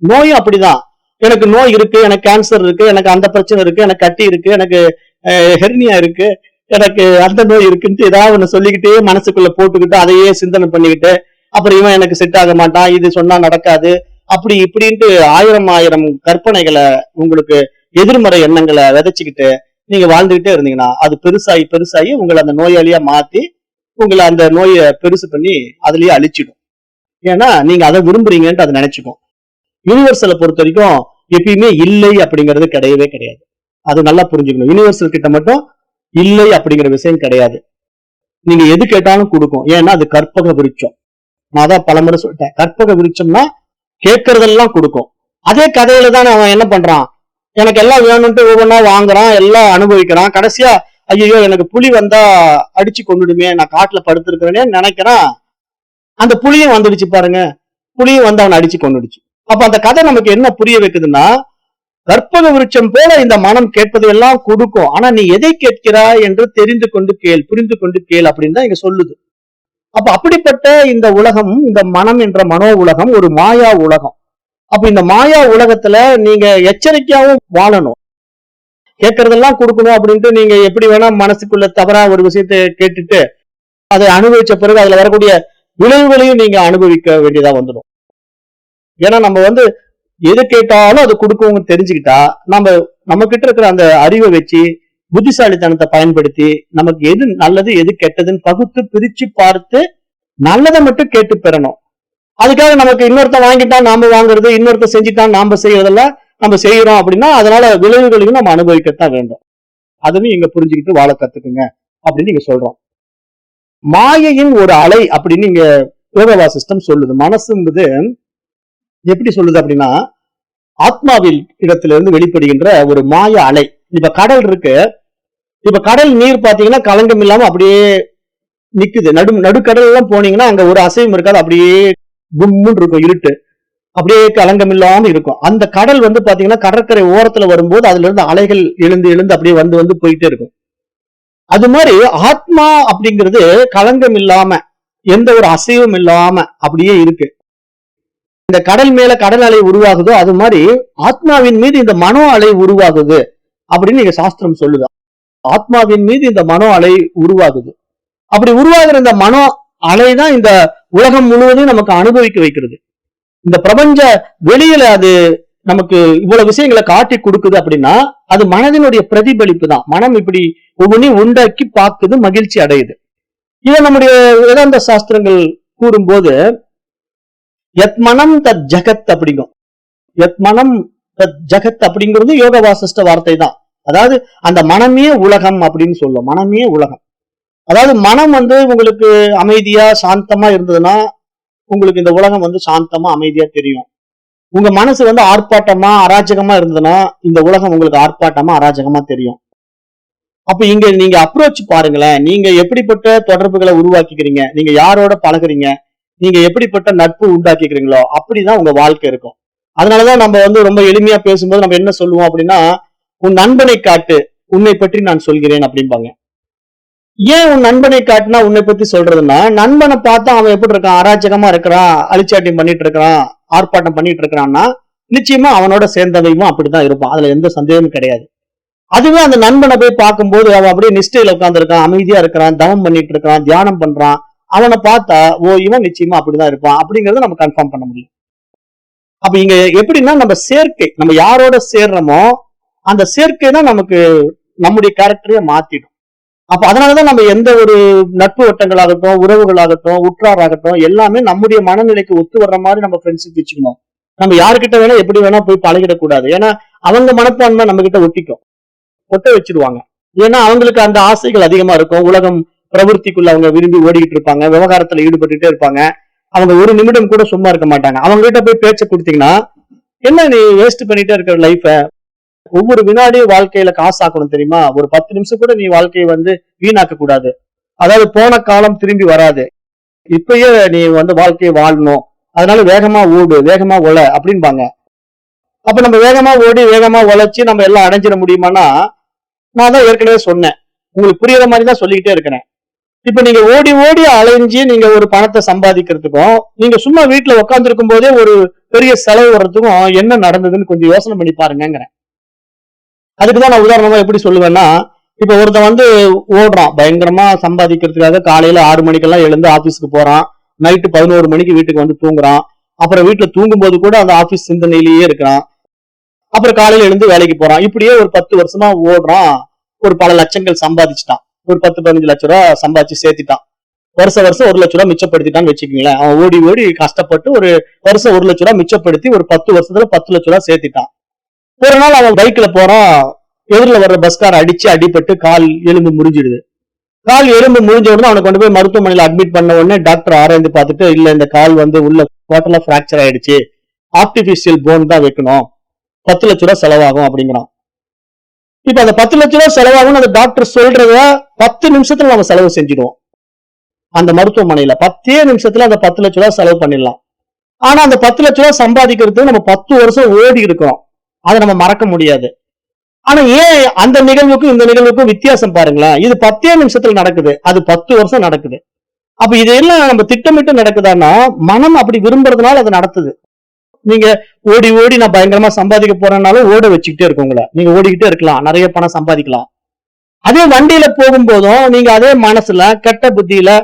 நோயும் அப்படிதான், எனக்கு நோய் இருக்கு, எனக்கு கேன்சர் இருக்கு, எனக்கு அந்த பிரச்சனை இருக்கு, எனக்கு கட்டி இருக்கு, எனக்கு ஹெர்னியா இருக்கு, எனக்கு அந்த நோய் இருக்குன்ட்டு ஏதாவது ஒண்ணு சொல்லிக்கிட்டே மனசுக்குள்ள போட்டுக்கிட்டு அதையே சிந்தனை பண்ணிக்கிட்டு, அப்புறம் இவன் எனக்கு செட் ஆக மாட்டான், இது சொன்னா நடக்காது, அப்படி இப்படின்ட்டு ஆயிரம் கற்பனைகளை உங்களுக்கு எதிர்மறை எண்ணங்களை விதைச்சுக்கிட்டு நீங்க வாழ்ந்துகிட்டே இருந்தீங்கன்னா அது பெருசாகி பெருசாகி உங்களை அந்த நோயாளியா மாத்தி உங்களை அந்த நோயை பெருசு பண்ணி அதுலயே அழிச்சிடும். ஏன்னா நீங்க அதை விரும்புறீங்கன்ட்டு அதை நினைச்சுக்கும். யூனிவர்சலை பொறுத்த வரைக்கும் எப்பயுமே இல்லை அப்படிங்கிறது கிடையவே கிடையாது. அது நல்லா புரிஞ்சுக்கணும். யூனிவர்சல் கிட்ட மட்டும் இல்லை அப்படிங்கிற விஷயம் கிடையாது. நீங்க எது கேட்டாலும் கொடுக்கும். ஏன்னா அது கற்பக விருட்சம். நான் தான் பலமுறை சொல்லிட்டேன், கற்பக விருட்சம்னா கேட்கறதெல்லாம் கொடுக்கும். அதே கதையில தான் அவன் என்ன பண்றான், எனக்கு எல்லாம் வேணும்ட்டு ஒவ்வொன்றா வாங்குறான், எல்லாம் அனுபவிக்கிறான், கடைசியா ஐயோ எனக்கு புலி வந்தா அடிச்சு கொண்டுடுமே, நான் காட்டுல படுத்திருக்கிறேனே நினைக்கிறான், அந்த புலியும் வந்துடுச்சு பாருங்க, புலியும் வந்து அவனை அடிச்சு கொண்டுடுச்சு. அப்ப அந்த கதை நமக்கு என்ன புரிய வைக்குதுன்னா, கற்பக விருட்சம் போல இந்த மனம் கேட்பது எல்லாம் கொடுக்கும், ஆனா நீ எதை கேட்கிறாய் என்று தெரிந்து கொண்டு கேள், புரிந்து கொண்டு கேள் அப்படின்னு தான் இங்க சொல்லுது. அப்ப அப்படிப்பட்ட இந்த உலகம், இந்த மனம் என்ற மனோ உலகம் ஒரு மாயா உலகம். அப்ப இந்த மாயா உலகத்துல நீங்க எச்சரிக்கையாவும் வாழணும். கேட்கறதெல்லாம் கொடுக்கணும் அப்படின்ட்டு நீங்க எப்படி வேணா மனசுக்குள்ள தவறா ஒரு விஷயத்தை கேட்டுட்டு அதை அனுபவிச்ச பிறகு அதுல வரக்கூடிய விளைவுகளையும் நீங்க அனுபவிக்க வேண்டியதா வந்துடும். ஏன்னா நம்ம வந்து எது கேட்டாலும் அது கொடுக்கவும் தெரிஞ்சுக்கிட்டா நம்ம கிட்ட இருக்கிற அந்த அறிவை வச்சு புத்திசாலித்தனத்தை பயன்படுத்தி நமக்கு எது நல்லது எது கெட்டதுன்னு பகுத்து பிரிச்சு பார்த்து நல்லதை மட்டும் கேட்டு பெறணும். அதுக்காக நமக்கு இன்னொருத்த வாங்கிட்டான் நாம வாங்குறது, இன்னொருத்த செஞ்சுட்டான் நாம செய்யறதெல்லாம் நம்ம செய்யறோம் அப்படின்னா அதனால விளைவுகளையும் நம்ம அனுபவிக்கத்தான் வேண்டும். அதுவும் இங்க புரிஞ்சுக்கிட்டு வாழ கத்துக்குங்க அப்படின்னு நீங்க சொல்றோம். மாயையின் ஒரு அலை அப்படின்னு இங்க யோகா சிஸ்டம் சொல்லுது. மனசுங்கிறது எப்படி சொல்லுது அப்படின்னா, ஆத்மாவில் இடத்திலிருந்து வெளிப்படுகின்ற ஒரு மாய அலை. இப்ப கடல் இருக்கு, இப்ப கடல் நீர் பாத்தீங்கன்னா கலங்கம் இல்லாம அப்படியே நிக்குது. நடுக்கடல் எல்லாம் போனீங்கன்னா அங்க ஒரு அசைவும் இருக்காது, அப்படியே கும்முன்னு இருக்கும், இருட்டு, அப்படியே கலங்கம் இல்லாம இருக்கும். அந்த கடல் பாத்தீங்கன்னா கடற்கரை ஓரத்துல வரும்போது அதுல இருந்து அலைகள் எழுந்து எழுந்து அப்படியே வந்து போயிட்டே இருக்கும். அது மாதிரி ஆத்மா அப்படிங்கிறது கலங்கம் இல்லாம எந்த ஒரு அசைவும் இல்லாம அப்படியே இருக்கு. இந்த கடல் மேல கடல் அலை உருவாகுதோ அது மாதிரி ஆத்மாவின் மீது இந்த மனோ அலை உருவாகுது அப்படின்னு நீங்க சாஸ்திரம் சொல்லுது. ஆத்மாவின் மீது இந்த மனோ அலை உருவாகுது. அப்படி உருவாகிற இந்த மனோ அலை தான் இந்த உலகம் முழுவதும் நமக்கு அனுபவிக்க வைக்கிறது. இந்த பிரபஞ்ச வெளியில அது நமக்கு இவ்வளவு விஷயங்களை காட்டி கொடுக்குது அப்படின்னா அது மனதினுடைய பிரதிபலிப்பு தான். மனம் இப்படி ஒவ்வொன்றையும் உண்டாக்கி பார்க்குது, மகிழ்ச்சி அடையுது. இதை நம்முடைய வேதாந்த சாஸ்திரங்கள் கூறும்போது யத் மனம் தத் ஜகத் அப்படிங்கும். யத் மனம் தத் ஜகத் அப்படிங்கிறது யோக வாசிஷ்ட வார்த்தை தான். அதாவது அந்த மனமே உலகம் அப்படின்னு சொல்லும். மனமே உலகம். அதாவது மனம் உங்களுக்கு அமைதியா சாந்தமா இருந்ததுன்னா உங்களுக்கு இந்த உலகம் சாந்தமா அமைதியா தெரியும். உங்க மனசு ஆர்ப்பாட்டமா அராஜகமா இருந்ததுன்னா இந்த உலகம் உங்களுக்கு ஆர்ப்பாட்டமா அராஜகமா தெரியும். அப்ப இங்க நீங்க அப்ரோச் பாருங்களேன். நீங்க எப்படிப்பட்ட தொடர்புகளை உருவாக்கிக்கிறீங்க, நீங்க யாரோட பழகுறீங்க, நீங்க எப்படிப்பட்ட நட்பு உண்டாக்கிக்கிறீங்களோ அப்படிதான் உங்க வாழ்க்கை இருக்கும். அதனாலதான் நம்ம ரொம்ப எளிமையா பேசும்போது நம்ம என்ன சொல்லுவோம் அப்படின்னா, உன் நண்பனை காட்டு, உன்னை பற்றி நான் சொல்கிறேன் அப்படிம்பாங்க. ஏன் உன் நண்பனை காட்டுனா உன்னை பத்தி சொல்றதுன்னா, நண்பனை பார்த்தா அவன் எப்படி இருக்கான், அராஜகமா இருக்கிறான், அழிச்சாட்டியம் பண்ணிட்டு இருக்கிறான், ஆர்ப்பாட்டம் பண்ணிட்டு இருக்கிறான்னா நிச்சயமா அவனோட சேர்ந்தவையும் அப்படிதான் இருப்பான். அதுல எந்த சந்தேகமும் கிடையாது. அதுவே அந்த நண்பனை போய் பார்க்கும்போது அவன் அப்படியே நிஷ்டையில உட்கார்ந்து இருக்கான், அமைதியா இருக்கிறான், தவம் பண்ணிட்டு இருக்கிறான், தியானம் பண்றான், அவனை பார்த்தா ஓ இவன் நிச்சயமா அப்படிதான் இருப்பான் அப்படிங்கறத நம்ம கன்ஃபார்ம் பண்ண முடியும். அப்ப இங்க எப்படின்னா நம்ம சேர்க்கை, நம்ம யாரோட சேர்றோமோ அந்த சேர்க்கை தான் நமக்கு நம்முடைய கேரக்டரையே மாத்திடும். அப்ப அதனாலதான் நம்ம எந்த ஒரு நட்பு வட்டங்களாகட்டும், உறவுகளாகட்டும், உற்றாராகட்டும் எல்லாமே நம்முடைய மனநிலைக்கு ஒத்து வர்ற மாதிரி நம்ம ஃப்ரெண்ட்ஷிப் வச்சுக்கணும். நம்ம யாருக்கிட்ட வேணா எப்படி வேணா போய் பழகிடக்கூடாது. ஏன்னா அவங்க மனப்பான்மை நம்ம கிட்ட ஒட்டிக்கும், ஒட்ட வச்சிருவாங்க. ஏன்னா அவங்களுக்கு அந்த ஆசைகள் அதிகமா இருக்கும். உலகம் பிரவருத்திக்குள்ள அவங்க விரும்பி ஓடிக்கிட்டு இருப்பாங்க, விவகாரத்துல ஈடுபட்டுட்டே இருப்பாங்க. அவங்க ஒரு நிமிடம் கூட சும்மா இருக்க மாட்டாங்க. அவங்க கிட்ட போய் பேச்ச கொடுத்தீங்கன்னா, என்ன நீ வேஸ்ட் பண்ணிட்டே இருக்கிற லைஃப, ஒவ்வொரு வினாடியும் வாழ்க்கையில காசு ஆக்கணும் தெரியுமா, ஒரு 10 நிமிஷம் கூட நீ வாழ்க்கையை வீணாக்க கூடாது. அதாவது போன காலம் திரும்பி வராது, இப்பயே நீ வாழ்க்கையை வாழணும், அதனால வேகமா ஓடு, வேகமா ஒல அப்படின்பாங்க. அப்ப நம்ம வேகமா ஓடி வேகமா உழைச்சு நம்ம எல்லாம் அடைஞ்சிட முடியுமானா, நான் தான் ஏற்கனவே சொன்னேன், உங்களுக்கு புரியுற மாதிரி தான் சொல்லிக்கிட்டே இருக்கிறேன். இப்ப நீங்க ஓடி ஓடி அலைஞ்சு நீங்க ஒரு பணத்தை சம்பாதிக்கிறதுக்கும், நீங்க சும்மா வீட்டுல உட்கார்ந்து இருக்கும் போதே ஒரு பெரிய செலவு வர்றதுக்கும் என்ன நடந்ததுன்னு கொஞ்சம் யோசனை பண்ணி பாருங்கிறேன். அதுக்குதான் நான் உதாரணமா எப்படி சொல்லுவேன்னா, இப்ப ஒருத்தன் ஓடுறான் பயங்கரமா சம்பாதிக்கிறதுக்காக, காலையில 6 மணிக்கெல்லாம் எழுந்து ஆபீஸ்க்கு போறான், நைட்டு 11 மணிக்கு வீட்டுக்கு தூங்குறான். அப்புறம் வீட்டுல தூங்கும் போது கூட அந்த ஆபீஸ் சிந்தனையிலேயே இருக்கிறான். அப்புறம் காலையில எழுந்து வேலைக்கு போறான். இப்படியே ஒரு 10 வருஷமா ஓடுறான். ஒரு பல லட்சங்கள் சம்பாதிச்சுட்டான். ஒரு 10-15 லட்சம் ரூபாய் சம்பாதிச்சு சேர்த்துட்டான். வருஷம் 1 லட்சம் ரூபாய் மிச்சப்படுத்திட்டான்னு வச்சுக்கீங்களேன். அவன் ஓடி ஓடி கஷ்டப்பட்டு ஒரு வருஷம் 1 லட்சம் ரூபாய் மிச்சப்படுத்தி ஒரு 10 வருஷத்துல 10 லட்சம் ரூபாய் சேர்த்துட்டான். ஒரு நாள் அவன் பைக்ல போறான், எதிரில வர்ற பஸ்கார அடிபட்டு கால் எலும்பு முறிஞ்சிடுது. கால் எலும்பு முறிஞ்ச உடனே அவனை கொண்டு போய் மருத்துவமனையில அட்மிட் பண்ண உடனே டாக்டர் ஆராய்ந்து பார்த்துட்டு, இல்ல இந்த கால் உள்ள டோட்டலா பிராக்சர் ஆயிடுச்சு, ஆர்டிபிஷியல் போன் தான் வைக்கணும், 10 லட்சம் ரூபாய் செலவாகும் அப்படிங்கிறான். இப்ப அந்த 10 லட்சம் ரூபாய் செலவாகும் அந்த டாக்டர் சொல்றத 10 நிமிஷத்துல நம்ம செலவு செஞ்சிடுவோம். அந்த மருத்துவமனையில 10 நிமிஷத்துல அந்த 10 லட்சம் ரூபாய் செலவு பண்ணிடலாம். ஆனா அந்த 10 லட்சம் ரூபாய் சம்பாதிக்கிறதுக்கு நம்ம 10 வருஷம் ஓடி இருக்கோம். அதை நம்ம மறக்க முடியாது. ஆனா ஏன் அந்த நிகழ்வுக்கும் இந்த நிகழ்வுக்கும் வித்தியாசம் பாருங்களேன். இது 10 நிமிஷத்துல நடக்குது, அது 10 வருஷம் நடக்குது. அப்ப இதெல்லாம் நம்ம திட்டமிட்டு நடக்குதான்னா மனம் அப்படி விரும்புறதுனால அது நடத்துது. நீங்க ஓடி ஓடி நான் பயங்கரமா சம்பாதிக்க போறேன்னாலும் ஓட வச்சுக்கிட்டே இருக்கும் உங்களை. நீங்க ஓடிக்கிட்டே இருக்கலாம், நிறைய பணம் சம்பாதிக்கலாம். அதே வண்டியில போகும்போதும் நீங்க அதே மனசுல கெட்ட புத்தியில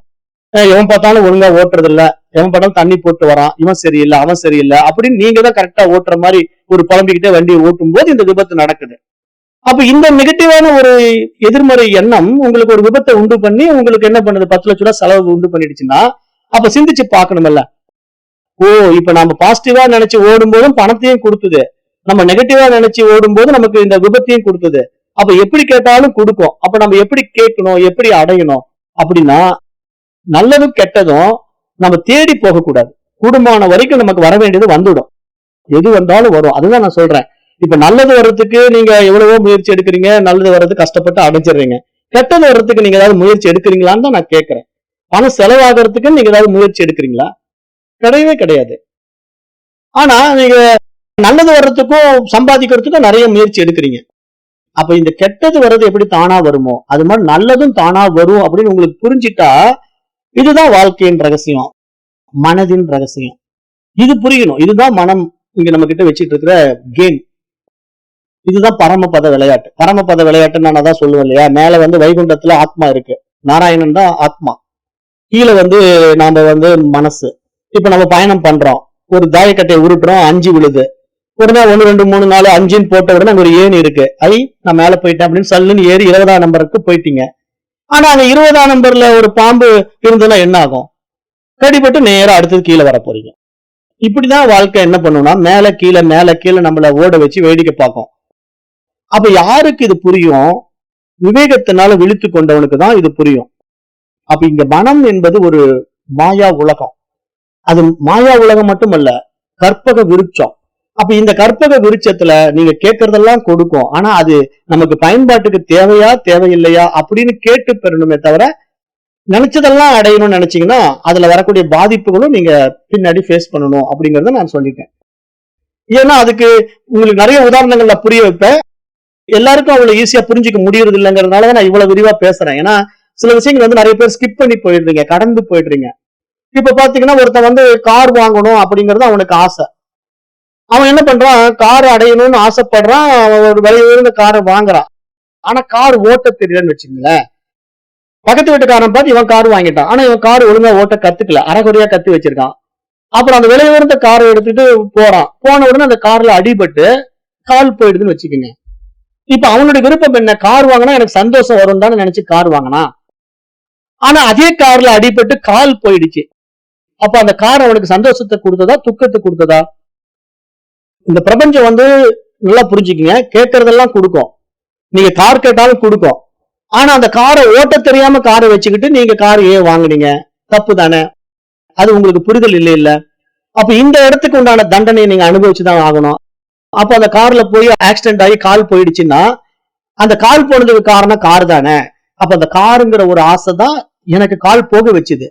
எவன் பார்த்தாலும் ஒழுங்கா ஓட்டுறது இல்ல, எவன் பார்த்தாலும் தண்ணி போட்டு வரான், இவன் சரியில்லை அவன் சரியில்லை அப்படின்னு நீங்க தான் கரெக்டா ஓட்டுற மாதிரி ஒரு புலம்பிக்கிட்டே வண்டியை ஓட்டும் போது இந்த விபத்து நடக்குது. அப்ப இந்த நெகட்டிவான ஒரு எதிர்மறை எண்ணம் உங்களுக்கு ஒரு விபத்தை உண்டு பண்ணி உங்களுக்கு என்ன பண்ணுது, 10 லட்சம் ரூபாய் செலவு உண்டு பண்ணிடுச்சுன்னா அப்ப சிந்திச்சு பார்க்கணும்ல. ஓ இப்ப நம்ம பாசிட்டிவா நினைச்சு ஓடும் போதும் பணத்தையும் கொடுத்தது, நம்ம நெகட்டிவா நினைச்சு ஓடும் போது நமக்கு இந்த விபத்தையும் கொடுத்தது. அப்ப எப்படி கேட்டாலும் கொடுக்கும். அப்ப நம்ம எப்படி கேட்கணும், எப்படி அடையணும் அப்படின்னா, நல்லதும் கெட்டதும் நம்ம தேடி போக கூடாது. கூடுமான வரைக்கும் நமக்கு வர வேண்டியது வந்துடும். எது வந்தாலும் வரும். அதுதான் நான் சொல்றேன். இப்ப நல்லது வர்றதுக்கு நீங்க எவ்வளவோ முயற்சி எடுக்கிறீங்க, நல்லது வர்றதுக்கு கஷ்டப்பட்டு அடைஞ்சிடுறீங்க. கெட்டது வர்றதுக்கு நீங்க ஏதாவது முயற்சி எடுக்கிறீங்களான்னு தான் நான் கேட்கிறேன். பணம் செலவாகிறதுக்கு நீங்க ஏதாவது முயற்சி எடுக்கிறீங்களா? கிடையவே கிடையாது. ஆனா நீங்க நல்லது வர்றதுக்கும் சம்பாதிக்கிறதுக்கும் நிறைய முயற்சி எடுக்கிறீங்க. அப்ப இந்த கெட்டது வர்றது எப்படி தானா வருமோ அது மாதிரி நல்லதும் தானா வரும் அப்படின்னு உங்களுக்கு புரிஞ்சிட்டா, இதுதான் வாழ்க்கையின் ரகசியம், மனதின் ரகசியம். இது புரியணும். இதுதான் மனம் இங்க நம்ம கிட்ட வச்சுட்டு இருக்கிற கேம். இதுதான் பரமபத விளையாட்டு. பரமபத விளையாட்டு நான் அதான் சொல்லுவேன் இல்லையா, மேல வைகுண்டத்துல ஆத்மா இருக்கு, நாராயணன் தான் ஆத்மா, கீழே நாம மனசு. இப்ப நம்ம பயணம் பண்றோம், ஒரு தாயக்கட்டையை உருட்டுறோம், 5 விழுது. உடனே 1 2 3 4 5ன்னு போட்ட உடனே அங்க ஒரு ஏணி இருக்கு. நான் மேல போயிட்டேன் அப்படின்னு சல்லுன்னு ஏறி 20ஆம் நம்பருக்கு போயிட்டீங்க. ஆனா அங்க 20ஆம் நம்பர்ல ஒரு பாம்பு இருந்ததுன்னா என்ன ஆகும்? கடிபட்டு நேரா அடுத்தது கீழே வர போறீங்க. இப்படிதான் வாழ்க்கை என்ன பண்ணும்னா மேல கீழே நம்மள ஓட வச்சு வேடிக்கை பார்க்கும். அப்ப யாருக்கு இது புரியும்? விவேகத்தினால விழித்து கொண்டவனுக்கு தான் இது புரியும். அப்ப இங்க மனம் என்பது ஒரு மாயா உலகம். அது மாயா உலகம் மட்டுமல்ல, கற்பக விருட்சம். அப்ப இந்த கற்பக விருட்சத்துல நீங்க கேட்கறதெல்லாம் கொடுக்கும். ஆனா அது நமக்கு பயன்பாட்டுக்கு தேவையா தேவையில்லையா அப்படின்னு கேட்டு பெறணுமே தவிர, நினைச்சதெல்லாம் அடையணும்னு நினைச்சீங்கன்னா அதுல வரக்கூடிய பாதிப்புகளும் நீங்க பின்னாடி ஃபேஸ் பண்ணணும் அப்படிங்கறத நான் சொல்லிட்டேன். ஏன்னா அதுக்கு உங்களுக்கு நிறைய உதாரணங்கள்ல புரிய வைப்பேன். எல்லாருக்கும் அவ்வளவு ஈஸியா புரிஞ்சுக்க முடியறது இல்லைங்கிறதுனாலதான் நான் இவ்வளவு விரிவா பேசுறேன். ஏன்னா சில விஷயங்கள் நிறைய பேர் ஸ்கிப் பண்ணி போயிடுறீங்க, கடந்து போயிடுறீங்க. இப்ப பாத்தீங்கன்னா ஒருத்தன் கார் வாங்கணும் அப்படிங்கறது அவனுக்கு ஆசை. அவன் என்ன பண்றான், கார் அடையணும்னு ஆசைப்படுறான், ஒரு விலை உயர்ந்த காரை வாங்குறான். ஆனா கார் ஓட்ட தெரியலன்னு வச்சுங்களேன். பக்கத்து வீட்டுக்காரன் பார்த்து இவன் கார் வாங்கிட்டான், ஆனா இவன் கார் ஒழுங்கா ஓட்ட கத்துக்கல, அரைகுறையா கத்து வச்சிருக்கான். அப்புறம் அந்த விலை உயர்ந்த காரை எடுத்துட்டு போறான். போன உடனே அந்த கார்ல அடிபட்டு கால் போயிடுதுன்னு வச்சுக்கோங்க. இப்ப அவனுடைய விருப்பம் என்ன? கார் வாங்கினா எனக்கு சந்தோஷம் வரும் தானே நினைச்சு கார் வாங்கினா. ஆனா அதே கார்ல அடிபட்டு கால் போயிடுச்சு. அப்ப அந்த கார் அவனுக்கு சந்தோஷத்தை கொடுத்ததா துக்கத்தை கொடுத்ததா? இந்த பிரபஞ்சம் நல்லா புரிஞ்சுக்கீங்க, கேட்கறதெல்லாம் கொடுக்கும். நீங்க கார் கேட்டாலும் கொடுக்கும். ஆனா அந்த காரை ஓட்ட தெரியாம காரை வச்சுக்கிட்டு நீங்க கார் ஏன் வாங்குனீங்க? தப்பு தானே? அது உங்களுக்கு புரிதல் இல்ல. அப்ப இந்த இடத்துக்கு உண்டான தண்டனையை நீங்க அனுபவிச்சுதான் ஆகணும். அப்ப அந்த கார்ல போய் ஆக்சிடென்ட் ஆகி கால் போயிடுச்சுன்னா அந்த கால் போனதுக்கு காரணம் கார் தானே. அப்ப அந்த காருங்கிற ஒரு ஆசை தான் எனக்கு கால் போக வச்சுது.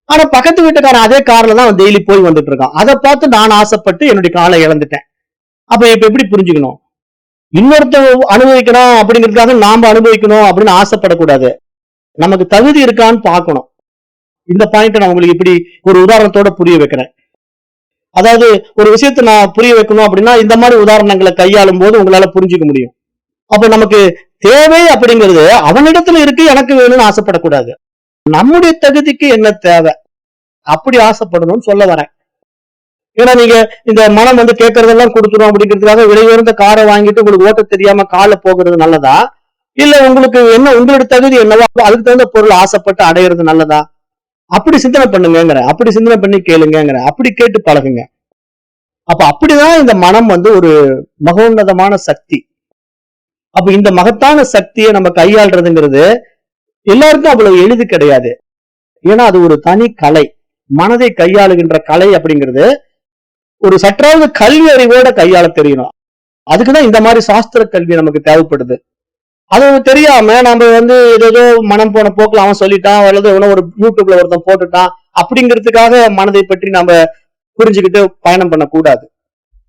ஆனா பக்கத்து வீட்டுக்காரன் அதே கார்ல தான் டெய்லி போய் வந்துட்டு இருக்கான். அதை பார்த்து நான் ஆசைப்பட்டு என்னுடைய காலை இழந்துட்டேன். அப்ப இப்ப எப்படி புரிஞ்சுக்கணும்? இன்னொருத்த அனுபவிக்கணும் அப்படிங்கிறதுக்காக நாம அனுபவிக்கணும் அப்படின்னு ஆசைப்படக்கூடாது. நமக்கு தகுதி இருக்கான்னு பார்க்கணும். இந்த பாயிண்ட் நான் உங்களுக்கு இப்படி ஒரு உதாரணத்தோட புரிய வைக்கிறேன். அதாவது ஒரு விஷயத்தை நான் புரிய வைக்கணும் அப்படின்னா இந்த மாதிரி உதாரணங்களை கையாளும் போது உங்களால புரிஞ்சுக்க முடியும். அப்ப நமக்கு தேவை அப்படிங்கிறது அவனிடத்துல இருக்கு, எனக்கு வேணும்னு ஆசைப்படக்கூடாது. நம்முடைய தகுதிக்கு என்ன தேவை அப்படி ஆசைப்படணும்னு சொல்ல வரேன். ஏன்னா நீங்க இந்த மனம் கேட்கறதெல்லாம் கொடுத்துரும் அப்படிங்கிறதுக்காக விலை உயர்ந்த காரை வாங்கிட்டு உங்களுக்கு ஓட்ட தெரியாம கால போகிறது நல்லதா? இல்ல உங்களுக்கு என்ன, உங்களுடைய தகுதி என்னவோ அதுக்கு தகுந்த பொருள் ஆசைப்பட்டு அடையிறது நல்லதா? அப்படி சிந்தனை பண்ணுங்கிற, அப்படி சிந்தனை பண்ணி கேளுங்கிற, அப்படி கேட்டு பழகுங்க. அப்ப அப்படிதான் இந்த மனம் ஒரு மகோன்னதமான சக்தி. அப்ப இந்த மகத்தான சக்தியை நம்ம கையாள்றதுங்கிறது எல்லாருக்கும் அவ்வளவு எளிது கிடையாது. ஏன்னா அது ஒரு தனி கலை. மனதை கையாளுகின்ற கலை அப்படிங்கிறது ஒரு சற்றாவது கல்வி அறிவோட கையாள தெரியணும். அதுக்குதான் இந்த மாதிரி சாஸ்திர கல்வி நமக்கு தேவைப்படுது. அது தெரியாம நம்ம ஏதோ மனம் போன போக்குல அவன் சொல்லிட்டான், அல்லது ஒரு யூடியூப்ல ஒருத்தன் போட்டுட்டான் அப்படிங்கிறதுக்காக மனதை பற்றி நாம புரிஞ்சுக்கிட்டு பயணம் பண்ணக்கூடாது.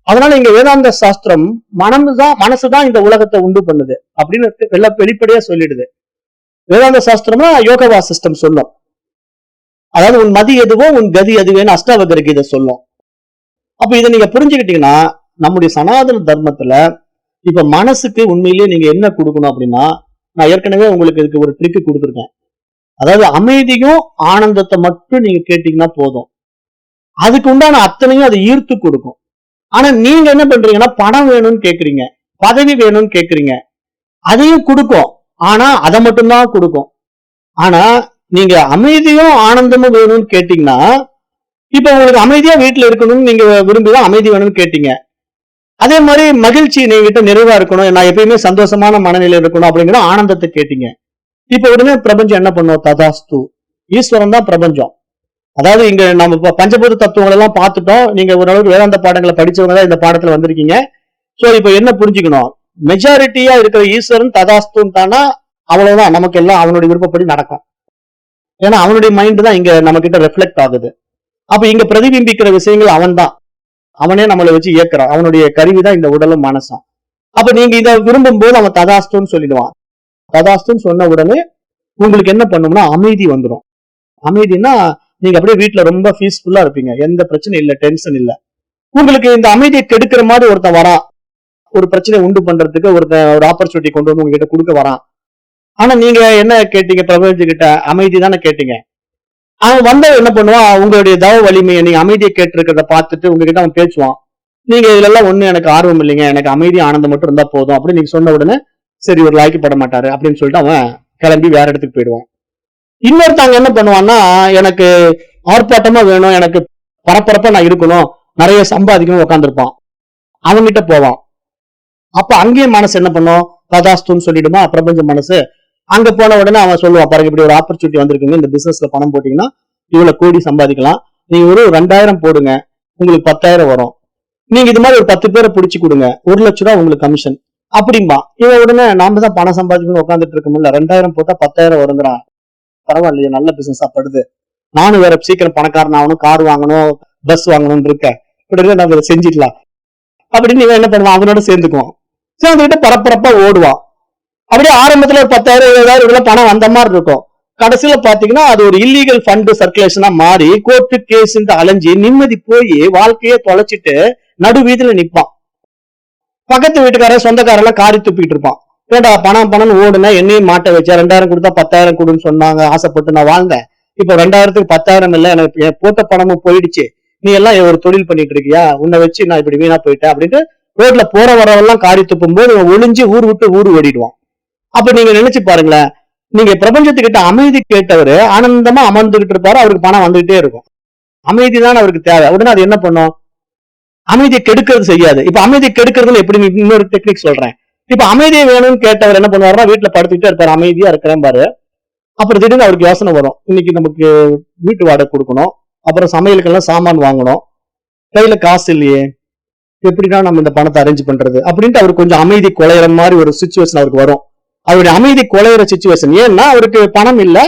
அதனால இங்க வேதாந்த சாஸ்திரம் மனசுதான் இந்த உலகத்தை உண்டு பண்ணுது அப்படின்னு வெளிப்படையா சொல்லிடுது. வேதாந்த சாஸ்திரம்னா யோக வாசிஷ்டம் சொல்லும். அதாவது உன் மதி எதுவோ உன் கதி எதுவேன்னு அஷ்டாவகர கீதை சொல்லும். அப்ப இதை நீங்க புரிஞ்சுக்கிட்டீங்கன்னா நம்முடைய சனாதன தர்மத்துல இப்ப மனசுக்கு உண்மையிலேயே நீங்க என்ன கொடுக்கணும் அப்படின்னா, நான் ஏற்கனவே உங்களுக்கு இதுக்கு ஒரு ட்ரிக்கு கொடுத்துருக்கேன். அதாவது அமைதியும் ஆனந்தத்தை மட்டும் நீங்க கேட்டீங்கன்னா போதும், அதுக்கு உண்டான அத்தனையும் அதை ஈர்த்து கொடுக்கும். ஆனா நீங்க என்ன பண்றீங்கன்னா பணம் வேணும்னு கேக்குறீங்க, பதவி வேணும்னு கேக்குறீங்க, அதையும் கொடுக்கும். ஆனா அதை மட்டும்தான் கொடுக்கும். ஆனா நீங்க அமைதியும் ஆனந்தமும் வேணும்னு கேட்டீங்கன்னா, இப்ப உங்களுக்கு அமைதியா வீட்டுல இருக்கணும்னு நீங்க விரும்பிதான் அமைதி வேணும்னு கேட்டீங்க. அதே மாதிரி மகிழ்ச்சி நீங்கிட்ட நிறைவா இருக்கணும், நான் எப்பயுமே சந்தோஷமான மனநிலை இருக்கணும் அப்படிங்கிற ஆனந்தத்தை கேட்டீங்க. இப்ப உடனே பிரபஞ்சம் என்ன பண்ணும்? ததாஸ்து. ஈஸ்வரன் தான் பிரபஞ்சம். அதாவது இங்க நம்ம பஞ்சபூத தத்துவங்கள் எல்லாம் பார்த்துட்டோம். நீங்க ஓரளவுக்கு வேதாந்த பாடங்களை படிச்சவங்க தான் இந்த பாடத்துல வந்திருக்கீங்க. சோ இப்ப என்ன புரிஞ்சுக்கணும், மெஜாரிட்டியா இருக்கிற ஈஸ்வரன் ததாஸ்துன்னு தானா, அவ்வளவுதான், நமக்கு எல்லாம் அவனுடைய விருப்பப்படி நடக்கும். ஏன்னா அவனுடைய மைண்ட் தான் இங்க நம்ம கிட்ட ரெஃப்ளெக்ட் ஆகுது. அப்ப இங்க பிரதிபிம்பிக்கிற விஷயங்கள் அவன் தான், அவனே நம்மளை வச்சு இயக்குறான். அவனுடைய கருவிதான் இந்த உடலும் மனசும். அப்ப நீங்க இதை விரும்பும் போது அவன் ததாஸ்துன்னு சொல்லிடுவான். ததாஸ்துன்னு சொன்ன உடனே உங்களுக்கு என்ன பண்ணும்னா அமைதி வந்துடும். அமைதினா நீங்க அப்படியே வீட்டுல ரொம்ப பீஸ்ஃபுல்லா இருப்பீங்க, எந்த பிரச்சனை இல்ல, டென்ஷன் இல்ல. உங்களுக்கு இந்த அமைதியை கெடுக்கிற மாதிரி ஒருத்தன் வரான், ஒரு பிரச்சனை உண்டு பண்றதுக்கு ஒரு ஆப்பர்ச்சுனிட்டி கொண்டு வந்து உங்ககிட்ட கொடுக்க வரான். ஆனா நீங்க என்ன கேட்டீங்க, பிரபஞ்ச அமைதி தானே கேட்டீங்க. அவன் வந்த என்ன பண்ணுவான், உங்களுடைய தவ வலிமையை, நீங்க அமைதியை கேட்டிருக்கிறத பார்த்துட்டு உங்ககிட்ட அவன் பேசுவான். நீங்க இதுல எல்லாம் ஒண்ணு எனக்கு ஆர்வம் இல்லைங்க, எனக்கு அமைதி ஆனந்தம் மட்டும் இருந்தா போதும் அப்படின்னு நீங்க சொன்ன உடனே சரி ஒரு லாய்க்கப்பட மாட்டாரு அப்படின்னு சொல்லிட்டு அவன் கிளம்பி வேற இடத்துக்கு போயிடுவான். இன்னொருத்தாங்க என்ன பண்ணுவான்னா, எனக்கு ஆர்ப்பாட்டமா வேணும், எனக்கு பரபரப்பா நான் இருக்கணும், நிறைய சம்பாதிக்கணும் உட்காந்துருப்பான். அவன்கிட்ட போவான். அப்ப அங்கேயும் மனசு என்ன பண்ணும், ததாஸ்துன்னு சொல்லிடுமா பிரபஞ்ச மனசு. அங்க போன உடனே அவன் சொல்லுவான், பாருங்க இப்படி ஒரு ஆப்பர்ச்சுனிட்டி வந்திருக்குங்க, இந்த பிசினஸ்ல பணம் போட்டீங்கன்னா இவ்வளவு கோடி சம்பாதிக்கலாம், நீங்க ஒரு 2000 போடுங்க, உங்களுக்கு 10,000 வரும். நீங்க இது மாதிரி ஒரு 10 பேரை பிடிச்சு கொடுங்க, 1,00,000 உங்களுக்கு கமிஷன் அப்படிம்பா. இவன் உடனே நாம தான் பணம் சம்பாதிக்கணும்னு உட்காந்துட்டு இருக்கோம்ல, 2000 போட்டா 10,000 வருங்கிறான், பரவாயில்லையே நல்ல பிசினஸா படுது, நானும் வேற சீக்கிரம் பணக்காரன் ஆகணும், கார் வாங்கணும், பஸ் வாங்கணும்னு இருக்கேன், உடனே நம்ம இதை செஞ்சிடலாம் அப்படின்னு இவன் என்ன பண்ணுவான், அவனோட சேர்ந்துக்குவான். சேர்ந்துக்கிட்டு பரபரப்பா ஓடுவான். அப்படியே ஆரம்பத்துல ஒரு 10,000 20,000 இதெல்லாம் பணம் வந்த மாதிரி இருக்கும். கடைசியில பாத்தீங்கன்னா அது ஒரு இல்லீகல் ஃபண்ட் சர்க்குலேஷனா மாறி கோர்ட்டு கேஸ் அலைஞ்சி நிம்மதி போய் வாழ்க்கையே தொலைச்சிட்டு நடு வீதியில நிப்பான். பக்கத்து வீட்டுக்காரன் சொந்தக்காரெல்லாம் காரி துப்பிட்டு இருப்பான். ஏண்டா பணம் பணம்னு ஓடுனா என்னையும் மாட்ட வச்ச, 2000 கொடுத்தா 10,000 கொடுன்னு சொன்னாங்க, ஆசைப்பட்டு நான் வாழ்ந்தேன், இப்ப 2000க்கு 10,000 இல்ல, எனக்கு போட்ட பணமும் போயிடுச்சு, நீ எல்லாம் ஒரு தொழில் பண்ணிட்டு இருக்கியா, உன்னை வச்சு நான் இப்படி வீணா போயிட்டேன் அப்படின்ட்டு ரோட்ல போற வரவெல்லாம் காரி துப்பும் போது ஒளிஞ்சு ஊர் விட்டு ஊர் ஓடிடுவான். அப்ப நீங்க நினைச்சு பாருங்களேன், நீங்க பிரபஞ்சத்துக்கிட்ட அமைதி கேட்டவரு ஆனந்தமா அமர்ந்துகிட்டு இருப்பாரு, அவருக்கு பணம் வந்துகிட்டே இருக்கும். அமைதி தான் அவருக்கு தேவை. உடனே அது என்ன பண்ணும், அமைதியை கெடுக்கிறது செய்யாது. இப்ப அமைதியை கெடுக்கிறதுல எப்படி, இன்னொரு டெக்னிக் சொல்றேன். இப்ப அமைதியை வேணும்னு கேட்டவர் என்ன பண்ணுவாருன்னா வீட்டுல படுத்துக்கிட்டே இருப்பாரு, அமைதியா இருக்கிறேன் பாரு. அப்புறம் திடீர்னு அவருக்கு யோசனை வரும், இன்னைக்கு நமக்கு வீட்டு வாடகை கொடுக்கணும், அப்புறம் சமையலுக்கெல்லாம் சாமான் வாங்கணும், கையில காசு இல்லையே, எப்படிதான் நம்ம இந்த பணத்தை அரேஞ்ச் பண்றது அப்படின்ட்டு அவருக்கு கொஞ்சம் அமைதி குலையிற மாதிரி ஒரு சுச்சுவேஷன் அவருக்கு வரும். அவருடைய அமைதி குலையிற சுச்சுவேஷன் ஏன்னா அவருக்கு பணம் இல்ல,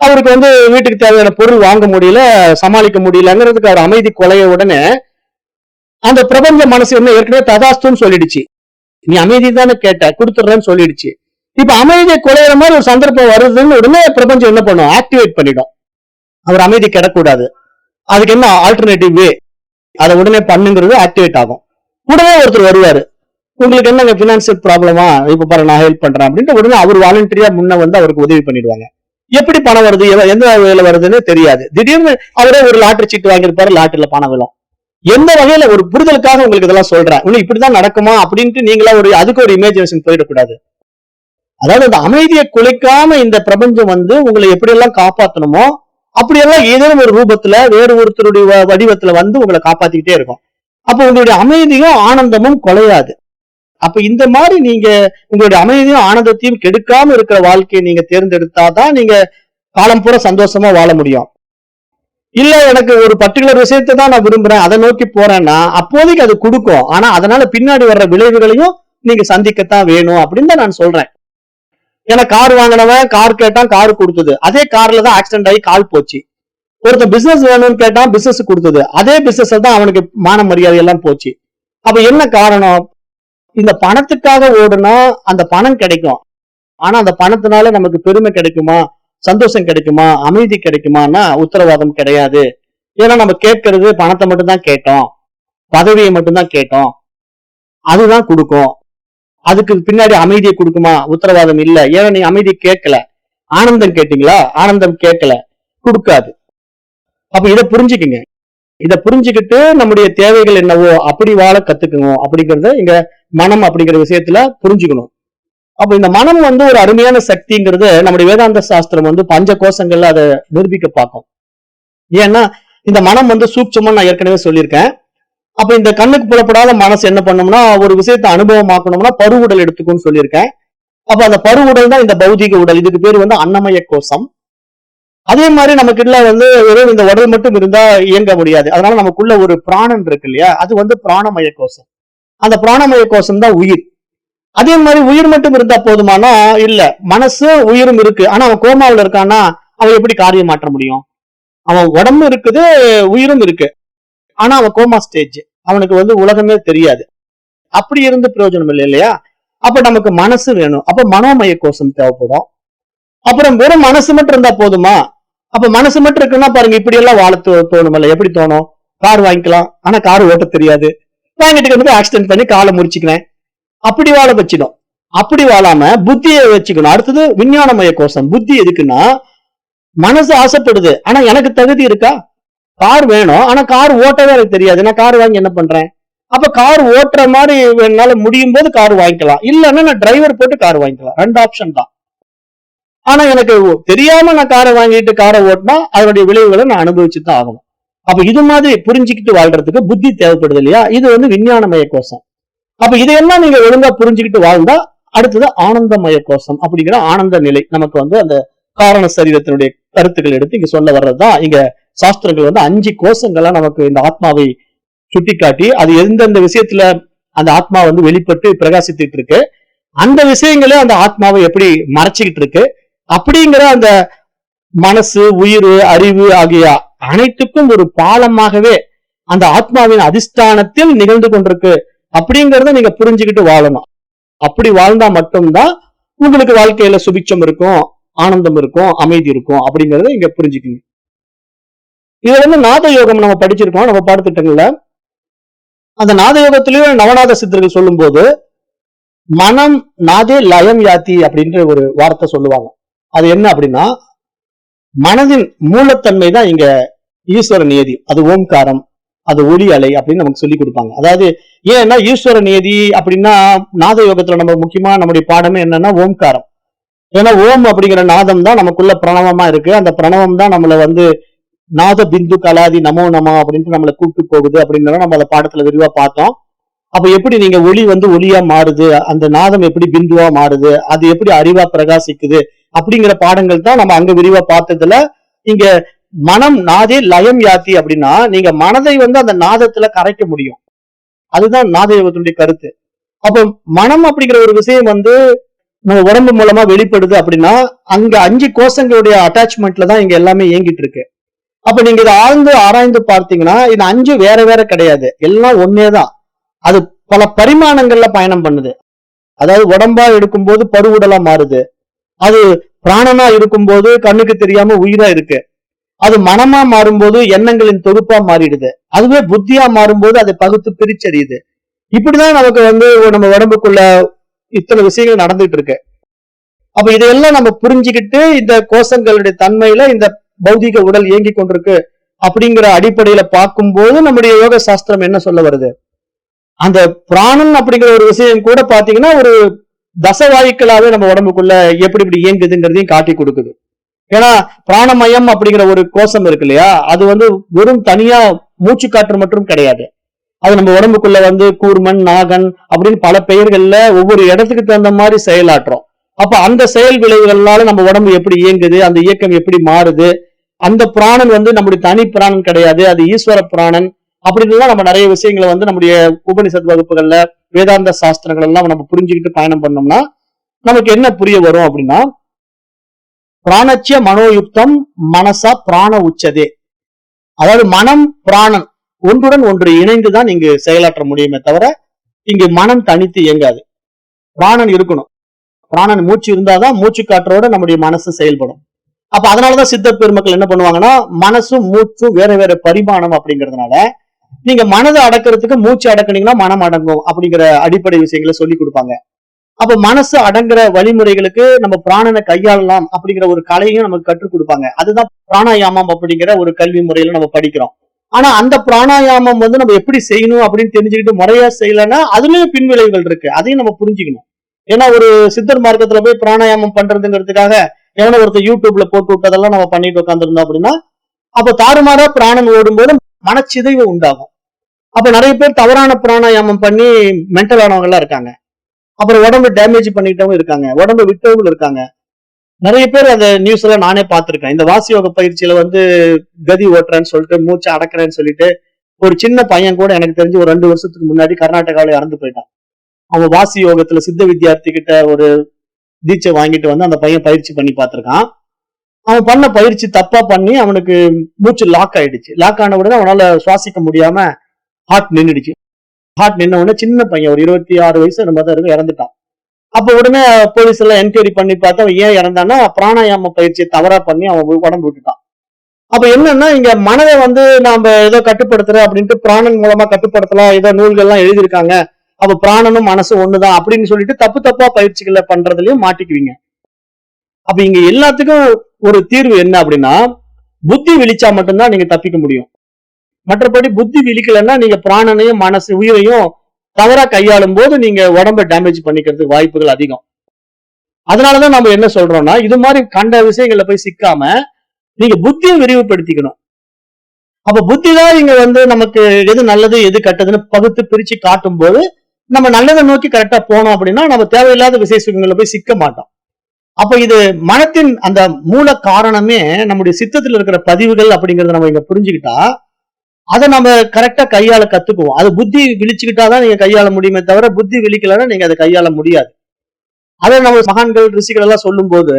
அவருக்கு வீட்டுக்கு தேவையான பொருள் வாங்க முடியல, சமாளிக்க முடியலங்கிறதுக்கு அவர் அமைதி குலைய உடனே அந்த பிரபஞ்ச மனசு என்ன ஏற்கனவே ததாஸ்துன்னு சொல்லிடுச்சு, நீ அமைதி தானே கேட்ட, கொடுத்துடுறேன்னு சொல்லிடுச்சு. இப்ப அமைதியை குலையிற மாதிரி ஒரு சந்தர்ப்பம் வருதுன்னு உடனே பிரபஞ்சம் என்ன பண்ணும், ஆக்டிவேட் பண்ணிடும். அவர் அமைதி கிடக்கூடாது, அதுக்கு என்ன ஆல்டர்னேட்டிவ் வே, அதை உடனே பண்ணுங்கிறது ஆக்டிவேட் ஆகும். உடனே ஒருத்தர் வருவாரு, உங்களுக்கு என்னங்க பினான்சியல் ப்ராப்ளமா, இப்ப பாரு நான் ஹெல்ப் பண்றேன் அப்படின்ட்டு உடனே அவர் வாலண்டரியா முன்ன அவருக்கு உதவி பண்ணிடுவாங்க. எப்படி பணம் வருது, எந்த வகையில வருதுன்னு தெரியாது. திடீர்னு அவரே ஒரு லாட்டரி சீட்டு வாங்கியிருப்பாரு, லாட்டரியில பணம் விழும். எந்த வகையில ஒரு புரிதலுக்காக உங்களுக்கு இதெல்லாம் சொல்றேன், இன்னும் இப்படிதான் நடக்குமா அப்படின்ட்டு நீங்களா அதுக்கு ஒரு இமேஜினேஷன் போயிடக்கூடாது. அதாவது அந்த அமைதியை குலைக்காம இந்த பிரபஞ்சம் உங்களை எப்படியெல்லாம் காப்பாற்றணுமோ அப்படியெல்லாம் ஏதேனும் ஒரு ரூபத்துல வேறு ஒருத்தருடைய வடிவத்துல உங்களை காப்பாத்திக்கிட்டே இருக்கும். அப்ப உங்களுடைய அமைதியும் ஆனந்தமும் குலையாது. அப்ப இந்த மாதிரி நீங்க உங்களுடைய அமைதியும் ஆனந்தத்தையும் கெடுக்காம இருக்கிற வாழ்க்கையை நீங்க தேர்ந்தெடுத்தாதான் நீங்க காலம் பூரா சந்தோஷமா வாழ முடியும். இல்ல எனக்கு ஒரு பர்டிகுலர் விஷயத்தை தான் நான் விரும்புறேன், அதை நோக்கி போறேன்னா அப்போதைக்கு அது கொடுக்கும், ஆனா அதனால பின்னாடி வர்ற விளைவுகளையும் நீங்க சந்திக்கத்தான் வேணும் அப்படின்னு தான் நான் சொல்றேன். ஏன்னா கார் வாங்கினவன் கார் கேட்டான், கார் கொடுத்தது, அதே கார்ல தான் ஆக்சிடென்ட் ஆகி கால் போச்சு. ஒருத்தன் பிசினஸ் வேணும்னு கேட்டான், பிசினஸ் கொடுத்தது, அதே பிசினஸ் தான் அவனுக்கு மான மரியாதை எல்லாம் போச்சு. அப்ப என்ன காரணம், இந்த பணத்துக்காக ஓடுனா அந்த பணம் கிடைக்கும், ஆனா அந்த பணத்தினால நமக்கு பெருமை கிடைக்குமா, சந்தோஷம் கிடைக்குமா, அமைதி கிடைக்குமான்னா உத்தரவாதம் கிடையாது. ஏன்னா நம்ம கேட்கறது பணத்தை மட்டும் தான் கேட்டோம், பதவியை மட்டும்தான் கேட்டோம், அதுதான் கொடுக்கும். அதுக்கு பின்னாடி அமைதியை கொடுக்குமா, உத்தரவாதம் இல்ல. ஏன்னா நீ அமைதி கேட்கல, ஆனந்தம் கேட்டீங்களா, ஆனந்தம் கேட்கல, கொடுக்காது. அப்ப இதை புரிஞ்சுக்குங்க. இதை புரிஞ்சுக்கிட்டு நம்முடைய தேவைகள் என்னவோ அப்படி வாழ கத்துக்கணும் அப்படிங்கறத இங்க மனம் அப்படிங்கிற விஷயத்துல புரிஞ்சுக்கணும். அப்ப இந்த மனம் ஒரு அருமையான சக்திங்கிறது நம்முடைய வேதாந்த சாஸ்திரம் பஞ்ச கோஷங்கள்ல அதை நிரூபிக்க பார்க்கும். ஏன்னா இந்த மனம் சூட்சமா நான் ஏற்கனவே சொல்லியிருக்கேன். அப்ப இந்த கண்ணுக்கு புலப்படாத மனசு என்ன பண்ணோம்னா ஒரு விஷயத்தை அனுபவமாக்கணும்னா பருவுடல் எடுத்துக்கும்னு சொல்லியிருக்கேன். அப்ப அந்த பருவுடல் தான் இந்த பௌதிக உடல். இதுக்கு பேர் அன்னமய கோஷம். அதே மாதிரி நமக்குள்ள வந்து வெறும் இந்த உடல் மட்டும் இருந்தா இயங்க முடியாது. அதனால நமக்குள்ள ஒரு பிராணன் இருக்கு இல்லையா, அது வந்து பிராணமய கோஷம். அந்த பிராணமய கோஷம் தான் உயிர். அதே மாதிரி உயிர் மட்டும் இருந்தா போதுமானா இல்ல, மனசு உயிரும் இருக்கு. ஆனா அவன் கோமாவுல இருக்கான்னா அவன் எப்படி காரியம் மாற்ற முடியும்? அவன் உடம்பு இருக்குது, உயிரும் இருக்கு. ஆனா அவன் கோமா ஸ்டேஜ், அவனுக்கு வந்து உலகமே தெரியாது. அப்படி இருந்து பிரயோஜனம் இல்லை இல்லையா? அப்ப நமக்கு மனசு வேணும். அப்ப மனோமய கோஷம் தேவைப்படும். அப்புறம் வெறும் மனசு மட்டும் இருந்தா போதுமா? அப்ப மனசு மட்டும் இருக்குன்னா பாருங்க, இப்படி எல்லாம் வாழ தோணுமல்ல. எப்படி தோணும்? கார் வாங்கிக்கலாம், ஆனா கார் ஓட்ட தெரியாது. வாங்கிட்டு வந்து ஆக்சிடென்ட் பண்ணி காலை முறிச்சுக்கிறேன், அப்படி வாழ வச்சிடும். அப்படி வாழாம புத்தியை வச்சுக்கணும். அடுத்தது விஞ்ஞானமய கோஷம். புத்தி எதுக்குன்னா, மனசு ஆசைப்படுது, ஆனா எனக்கு தகுதி இருக்கா? கார் வேணும், ஆனா கார் ஓட்டவே எனக்கு தெரியாது. நான் கார் வாங்கி என்ன பண்றேன்? அப்ப கார் ஓட்டுற மாதிரி என்னால முடியும் போது கார் வாங்கிக்கலாம், இல்லன்னா நான் டிரைவர் போட்டு கார் வாங்கிக்கலாம். 2 ஆப்ஷன் தான். ஆனா எனக்கு தெரியாம நான் காரை வாங்கிட்டு காரை ஓட்டினா அதனுடைய விளைவுகளை நான் அனுபவிச்சு தான் ஆகணும். அப்ப இது மாதிரி புரிஞ்சுக்கிட்டு வாழ்றதுக்கு புத்தி தேவைப்படுது இல்லையா? இது வந்து விஞ்ஞானமய கோஷம். அப்ப இதையெல்லாம் நீங்க ஒழுங்கா புரிஞ்சுக்கிட்டு வாழ்ந்தா அடுத்தது ஆனந்தமய கோஷம் அப்படிங்கிற ஆனந்த நிலை நமக்கு வந்து அந்த காரண சரீரத்தினுடைய கருத்துக்கள் எடுத்து இங்க சொல்ல வர்றதுதான். இங்க சாஸ்திரங்கள் வந்து 5 கோஷங்களா நமக்கு இந்த ஆத்மாவை சுட்டிக்காட்டி அது எந்தெந்த விஷயத்துல அந்த ஆத்மா வந்து வெளிப்பட்டு பிரகாசித்துட்டு இருக்கு, அந்த விஷயங்களே அந்த ஆத்மாவை எப்படி மறைச்சுக்கிட்டு இருக்கு, அப்படிங்கிற அந்த மனசு, உயிர், அறிவு ஆகிய அனைத்துக்கும் ஒரு பாலமாகவே அந்த ஆத்மாவின் அதிஷ்டானத்தில் நிகழ்ந்து கொண்டிருக்கு அப்படிங்கறத நீங்க புரிஞ்சுக்கிட்டு வாழணும். அப்படி வாழ்ந்தா மட்டும்தான் உங்களுக்கு வாழ்க்கையில சுபிட்சம் இருக்கும், ஆனந்தம் இருக்கும், அமைதி இருக்கும் அப்படிங்கறத இங்க புரிஞ்சுக்கணும். இது வந்து நாத யோகம் நம்ம படிச்சிருக்கோம் நம்ம பாடத்திட்டங்கள்ல. அந்த நாத யோகத்திலயும் நவநாத சித்தர்கள் சொல்லும் போது மனம் நாதே லயம் யாத்தி அப்படின்ற ஒரு வார்த்தை சொல்லுவாங்க. அது என்ன அப்படின்னா, மனதின் மூலத்தன்மை தான் இங்க ஈஸ்வர நியதி, அது ஓம்காரம், அது ஒளி அலை அப்படின்னு நமக்கு சொல்லி கொடுப்பாங்க. அதாவது ஏன்னா ஈஸ்வர நியதி அப்படின்னா நாத யோகத்துல நம்ம முக்கியமா நம்முடைய பாடமே என்னன்னா ஓம்காரம். ஏன்னா ஓம் அப்படிங்கிற நாதம் தான் நமக்குள்ள பிரணவமா இருக்கு. அந்த பிரணவம் தான் நம்மள வந்து நாத பிந்து கலாதி நமோ நம அப்படின்ட்டு நம்மளை கூப்பிட்டு போகுது அப்படிங்கிறத நம்ம அந்த பாடத்துல விரிவா பார்த்தோம். அப்ப எப்படி நீங்க ஒளி வந்து ஒளியா மாறுது, அந்த நாதம் எப்படி பிந்துவா மாறுது, அது எப்படி அறிவா பிரகாசிக்குது அப்படிங்கிற பாடங்கள் தான் நம்ம அங்க விரிவா பார்த்ததுல. இங்க மனம் நாதே லயம் யாத்தி அப்படின்னா நீங்க மனதை வந்து அந்த நாதத்துல கரைக்க முடியும். அதுதான் நாத யோகத்தினுடைய கருத்து. அப்ப மனம் அப்படிங்கிற ஒரு விஷயம் வந்து நம்ம உடம்பு மூலமா வெளிப்படுது அப்படின்னா அங்க 5 கோஷங்களுடைய அட்டாச்மெண்ட்ல தான் இங்க எல்லாமே இயங்கிட்டு இருக்கு. அப்ப நீங்க இதை ஆழ்ந்து ஆராய்ந்து பார்த்தீங்கன்னா இது 5 வேற வேற கிடையாது, எல்லாம் ஒன்னேதான். அது பல பரிமாணங்கள்ல பயணம் பண்ணுது. அதாவது உடம்பா எடுக்கும்போது பருவுடலா மாறுது, அது பிராணனா இருக்கும்போது கண்ணுக்கு தெரியாம உயிரா இருக்கு, அது மனமா மாறும்போது எண்ணங்களின் தொகுப்பா மாறிடுது, அதுவே புத்தியா மாறும்போது அதை பகுத்து பிரிச்சறியுது. இப்படிதான் நமக்கு வந்து நம்ம உடம்புக்குள்ள இத்தனை விஷயங்கள் நடந்துட்டு இருக்கு. அப்ப இதையெல்லாம் நம்ம புரிஞ்சுக்கிட்டு இந்த கோஷங்களுடைய தன்மையில இந்த பௌதிக உடல் இயங்கி கொண்டிருக்கு அப்படிங்கிற அடிப்படையில பார்க்கும்போது நம்முடைய யோக சாஸ்திரம் என்ன சொல்ல வருது, அந்த பிராணன் அப்படிங்கிற ஒரு விஷயம் கூட பாத்தீங்கன்னா ஒரு தசவாயுக்களாவே நம்ம உடம்புக்குள்ள எப்படி இப்படி இயங்குதுங்கிறதையும் காட்டி கொடுக்குது. ஏன்னா பிராணமயம் அப்படிங்கிற ஒரு கோஷம் இருக்கு இல்லையா, அது வந்து வெறும் தனியா மூச்சு காற்று மட்டும் கிடையாது. அது நம்ம உடம்புக்குள்ள வந்து கூர்மன், நாகன் அப்படின்னு பல பெயர்கள்ல ஒவ்வொரு இடத்துக்கு தகுந்த மாதிரி செயலாற்றுறோம். அப்ப அந்த செயல் விளைவுகள்னால நம்ம உடம்பு எப்படி இயங்குது, அந்த இயக்கம் எப்படி மாறுது, அந்த பிராணன் வந்து நம்முடைய தனி பிராணன் கிடையாது, அது ஈஸ்வர பிராணன் அப்படின்னு நம்ம நிறைய விஷயங்களை வந்து நம்முடைய உபனிஷத் வகுப்புகள்ல வேதாந்த சாஸ்திரங்கள் எல்லாம் நம்ம புரிஞ்சுக்கிட்டு பயணம் பண்ணோம்னா நமக்கு என்ன புரிய வரும் அப்படின்னா, பிராணச்சிய மனோயுக்தம் மனசா பிராண உச்சதே. அதாவது மனம் பிராணன் ஒன்றுடன் ஒன்று இணைந்துதான் இங்கு செயலாற்ற முடியுமே தவிர இங்கு மனம் தனித்து இயங்காது. பிராணன் இருக்கணும், பிராணன் மூச்சு இருந்தாதான் மூச்சு காற்றோட நம்முடைய மனசு செயல்படும். அப்ப அதனாலதான் சித்த பெருமக்கள் என்ன பண்ணுவாங்கன்னா மனசும் மூச்சும் வேற வேற பரிமாணம் அப்படிங்கிறதுனால நீங்க மனதை அடக்கிறதுக்கு மூச்சு அடக்குனீங்கன்னா மனம் அடங்கும் அப்படிங்கிற அடிப்படை விஷயங்களை சொல்லி கொடுப்பாங்க. அப்ப மனசு அடங்குற வழிமுறைகளுக்கு நம்ம பிராணனை கையாளலாம் அப்படிங்கிற ஒரு கலையும் நமக்கு கற்றுக் கொடுப்பாங்க. அதுதான் பிராணாயாமம் அப்படிங்கிற ஒரு கல்வி முறையில நம்ம படிக்கிறோம். ஆனா அந்த பிராணாயாமம் வந்து நம்ம எப்படி செய்யணும் அப்படின்னு தெரிஞ்சுக்கிட்டு முறையா செய்யலன்னா அதுலயும் பின்விளைவுகள் இருக்கு, அதையும் நம்ம புரிஞ்சுக்கணும். ஏன்னா ஒரு சித்தர் மார்க்கத்துல போய் பிராணாயாமம் பண்றதுங்கிறதுக்காக எவனோ ஒருத்தர் யூடியூப்ல போட்டு விட்டதெல்லாம் நம்ம பண்ணிட்டு உட்காந்துருந்தோம் அப்படின்னா அப்ப தாறுமாறா பிராணன் ஓடும்போது மனச்சிதைவு உண்டாகும். அப்ப நிறைய பேர் தவறான பிராணாயாமம் பண்ணி மென்டல் ஆனவங்க எல்லாம் இருக்காங்க, அப்புறம் உடம்பு டேமேஜ் பண்ணிட்டவங்க இருக்காங்க, உடம்பு விட்டவங்க இருக்காங்க. நிறைய பேர் அந்த நியூஸ் எல்லாம் நானே பார்த்திருக்கேன். இந்த வாசி யோக பயிற்சியில வந்து கதி ஓட்டுறேன்னு சொல்லிட்டு மூச்சை அடக்குறேன்னு சொல்லிட்டு ஒரு சின்ன பையன் கூட எனக்கு தெரிஞ்சு ஒரு 2 வருஷத்துக்கு முன்னாடி கர்நாடகாவில இறந்து போயிட்டான். அவன் வாசி யோகத்துல சித்த வித்யார்த்தி கிட்ட ஒரு தீட்சை வாங்கிட்டு வந்து அந்த பையன் பயிற்சி பண்ணி பார்த்திருக்கான். அவன் பண்ண பயிற்சி தப்பா பண்ணி அவனுக்கு மூச்சு லாக் ஆயிடுச்சு. லாக் ஆன உடனே அவனால சுவாசிக்க முடியாம ஹார்ட் நின்றுடுச்சு. ஹார்ட் நின்ன உடனே சின்ன பையன் ஒரு 26 வயசு நம்ம தான் இருக்கு, இறந்துட்டான். அப்ப உடனே போலீஸ் எல்லாம் என்கொயரி பண்ணி பார்த்தா அவன் ஏன் இறந்தான்னா பிராணாயாம பயிற்சியை தவறா பண்ணி அவன் உடம்பு விட்டுட்டான். அப்ப என்னன்னா இங்க மனதை வந்து நாம ஏதோ கட்டுப்படுத்துற அப்படின்ட்டு பிராணன் மூலமா கட்டுப்படுத்தலாம், ஏதோ நூல்கள்லாம் எழுதியிருக்காங்க, அப்ப பிராணனும் மனசும் ஒண்ணுதான் அப்படின்னு சொல்லிட்டு தப்பு தப்பா பயிற்சிகளை பண்றதுலயும் மாட்டிக்குவீங்க. அப்ப இங்க எல்லாத்துக்கும் ஒரு தீர்வு என்ன அப்படின்னா, புத்தி விழிச்சா மட்டும்தான் நீங்க தப்பிக்க முடியும். மற்றபடி புத்தி விழிக்கலன்னா நீங்க பிராணனையும் மனசு உயிரையும் தவறா கையாளும் போது நீங்க உடம்ப டேமேஜ் பண்ணிக்கிறதுக்கு வாய்ப்புகள் அதிகம். அதனாலதான் நம்ம என்ன சொல்றோம்னா, இது மாதிரி கண்ட விஷயங்கள்ல போய் சிக்காம நீங்க புத்தியை விரிவுபடுத்திக்கணும். அப்ப புத்தி தான் இங்க வந்து நமக்கு எது நல்லது எது கெட்டதுன்னு பகுத்து பிரிச்சு காட்டும் போது நம்ம நல்லதை நோக்கி கரெக்டா போனோம் அப்படின்னா நம்ம தேவையில்லாத விசேஷ சுகங்கள்ல போய் சிக்க மாட்டோம். அப்ப இது மனத்தின் அந்த மூல காரணமே நம்முடைய சித்தத்தில் இருக்கிற பதிவுகள் அப்படிங்கறத நம்ம இங்க புரிஞ்சுக்கிட்டா அதை நம்ம கரெக்டா கையாள கத்துக்குவோம். அது புத்தி விழிச்சுக்கிட்டாதான் நீங்க கையாள முடியுமே தவிர புத்தி விழிக்கலன்னா நீங்க அதை கையாள முடியாது. அதை நம்ம மகான்கள் ரிஷிகள் எல்லாம் சொல்லும் போது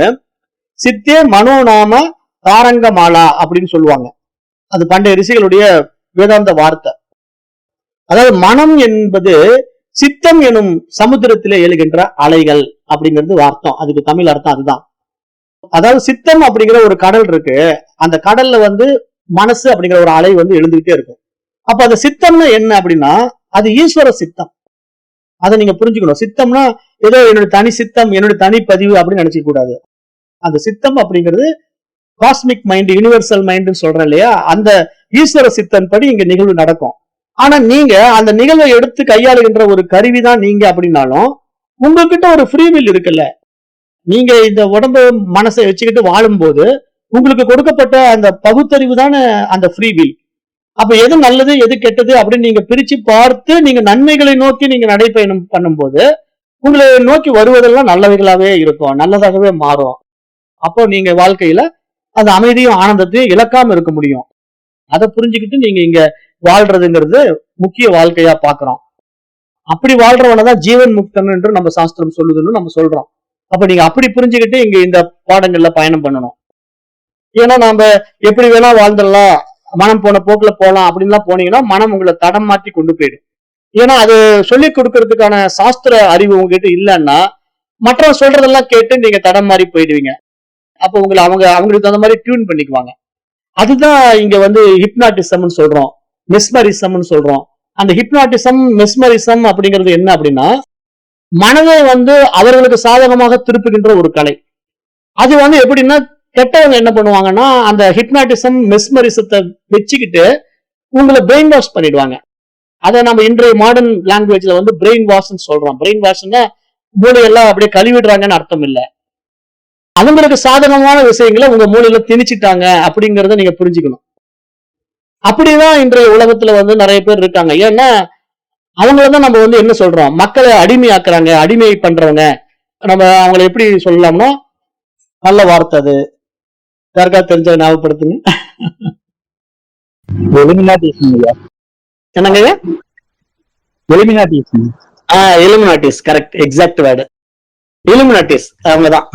சித்தே மனோநாம தாரங்க மாலா அப்படின்னு சொல்லுவாங்க. அது பண்டைய ரிஷிகளுடைய வேதாந்த வார்த்தை. அதாவது மனம் என்பது சித்தம் எனும் சமுத்திரத்திலே எழுகின்ற அலைகள் அப்படிங்கிறது அர்த்தம். அதுக்கு தமிழ் அர்த்தம் அதுதான். அதாவது சித்தம் அப்படிங்கிற ஒரு கடல் இருக்கு, அந்த கடல்ல வந்து மனசு அப்படிங்கிற ஒரு அலை வந்து எழுந்துகிட்டே இருக்கும். அப்ப அந்த சித்தம்னா என்ன அப்படின்னா அது ஈஸ்வர சித்தம். அதை நீங்க புரிஞ்சுக்கணும். சித்தம்னா ஏதோ என்னுடைய தனி சித்தம் என்னுடைய தனி பதிவு அப்படின்னு நினைச்சுக்க கூடாது. அந்த சித்தம் அப்படிங்கிறது காஸ்மிக் மைண்ட், யூனிவர்சல் மைண்ட் சொல்றேன் இல்லையா, அந்த ஈஸ்வர சித்தன் படி இங்க நிகழ்வு நடக்கும். ஆனா நீங்க அந்த நிகழ்வை எடுத்து கையாளுகின்ற ஒரு கருவிதான் நீங்க அப்படின்னாலும் உங்ககிட்ட ஒரு ஃப்ரீவில் இருக்குல்ல. நீங்க இந்த உடம்பு மனசை வச்சுக்கிட்டு வாழும் போது உங்களுக்கு கொடுக்கப்பட்ட அந்த பகுத்தறிவு தானே அந்த ஃப்ரீவில். அப்ப எது நல்லது எது கெட்டது அப்படின்னு நீங்க பிரிச்சு பார்த்து நீங்க நன்மைகளை நோக்கி நீங்க நடைபயணம் பண்ணும்போது உங்களை நோக்கி வருவதெல்லாம் நல்லவைகளாவே இருக்கும், நல்லதாகவே மாறும். அப்போ நீங்க வாழ்க்கையில அந்த அமைதியும் ஆனந்தத்தையும் இழக்காம இருக்க முடியும். அதை புரிஞ்சுக்கிட்டு நீங்க இங்க வாழ்றதுங்கிறது முக்கிய வாழ்க்கையா பாக்குறோம். அப்படி வாழ்றவனதான் ஜீவன் முக்தன் என்று நம்ம சாஸ்திரம் சொல்லுதுன்னு நம்ம சொல்றோம். அப்ப நீங்க அப்படி புரிஞ்சுக்கிட்டு இங்க இந்த பாடங்கள்ல பயணம் பண்ணணும். ஏன்னா நாம எப்படி வேணா வாழ்ந்துடலாம், மனம் போன போக்குல போலாம் அப்படின்லாம் போனீங்கன்னா மனம் உங்களை தடம் மாற்றி கொண்டு போயிடும். ஏன்னா அது சொல்லி கொடுக்கறதுக்கான சாஸ்திர அறிவு உங்ககிட்ட இல்லைன்னா மற்றவங்க சொல்றதெல்லாம் கேட்டு நீங்க தடம் மாறி போயிடுவீங்க. அப்ப உங்களை அவங்களுக்கு தகுந்த மாதிரி டியூன் பண்ணிக்குவாங்க. அதுதான் இங்க வந்து ஹிப்னாட்டிசம்னு சொல்றோம், மெஸ்மரிசம்னு சொல்றோம். அந்த ஹிப்னாட்டிசம் மெஸ்மரிசம் அப்படிங்கிறது என்ன அப்படின்னா மனதை வந்து அவர்களுக்கு சாதகமாக திருப்புகின்ற ஒரு கலை. அது வந்து எப்படின்னா கெட்டவங்க என்ன பண்ணுவாங்கன்னா அந்த ஹிப்னாட்டிசம் மெஸ்மரிசத்தை வச்சுக்கிட்டு உங்களை பிரெயின் வாஷ் பண்ணிடுவாங்க. அதை நம்ம இன்றைய மாடர்ன் லாங்குவேஜ்ல வந்து பிரெயின் வாஷ்ன்னு சொல்றோம். பிரெயின் வாஷ்ன்னா மூளையெல்லாம் அப்படியே கழுவிடுறாங்கன்னு அர்த்தம் இல்லை. அவங்களுக்கு சாதகமான விஷயங்களை உங்க மூளையில திணிச்சிட்டாங்க அப்படிங்கறத நீங்க புரிஞ்சுக்கணும். அப்படிதான் இன்றைய உலகத்துல வந்து நிறைய பேர் இருக்காங்க. ஏன்னா அவங்களதான் நம்ம வந்து என்ன சொல்றோம், மக்களை அடிமையாக்குறாங்க, அடிமை பண்றவங்க. நம்ம அவங்களை எப்படி சொல்லலாம்னா நல்ல வார்த்தை அது யாருக்கா தெரிஞ்ச ஞாபகப்படுத்துங்க. என்னங்க? எலிமினாட்டிஸ், கரெக்ட், எக்ஸாக்ட் வேர்டு எலிமினாட்டிஸ். அவங்கதான்.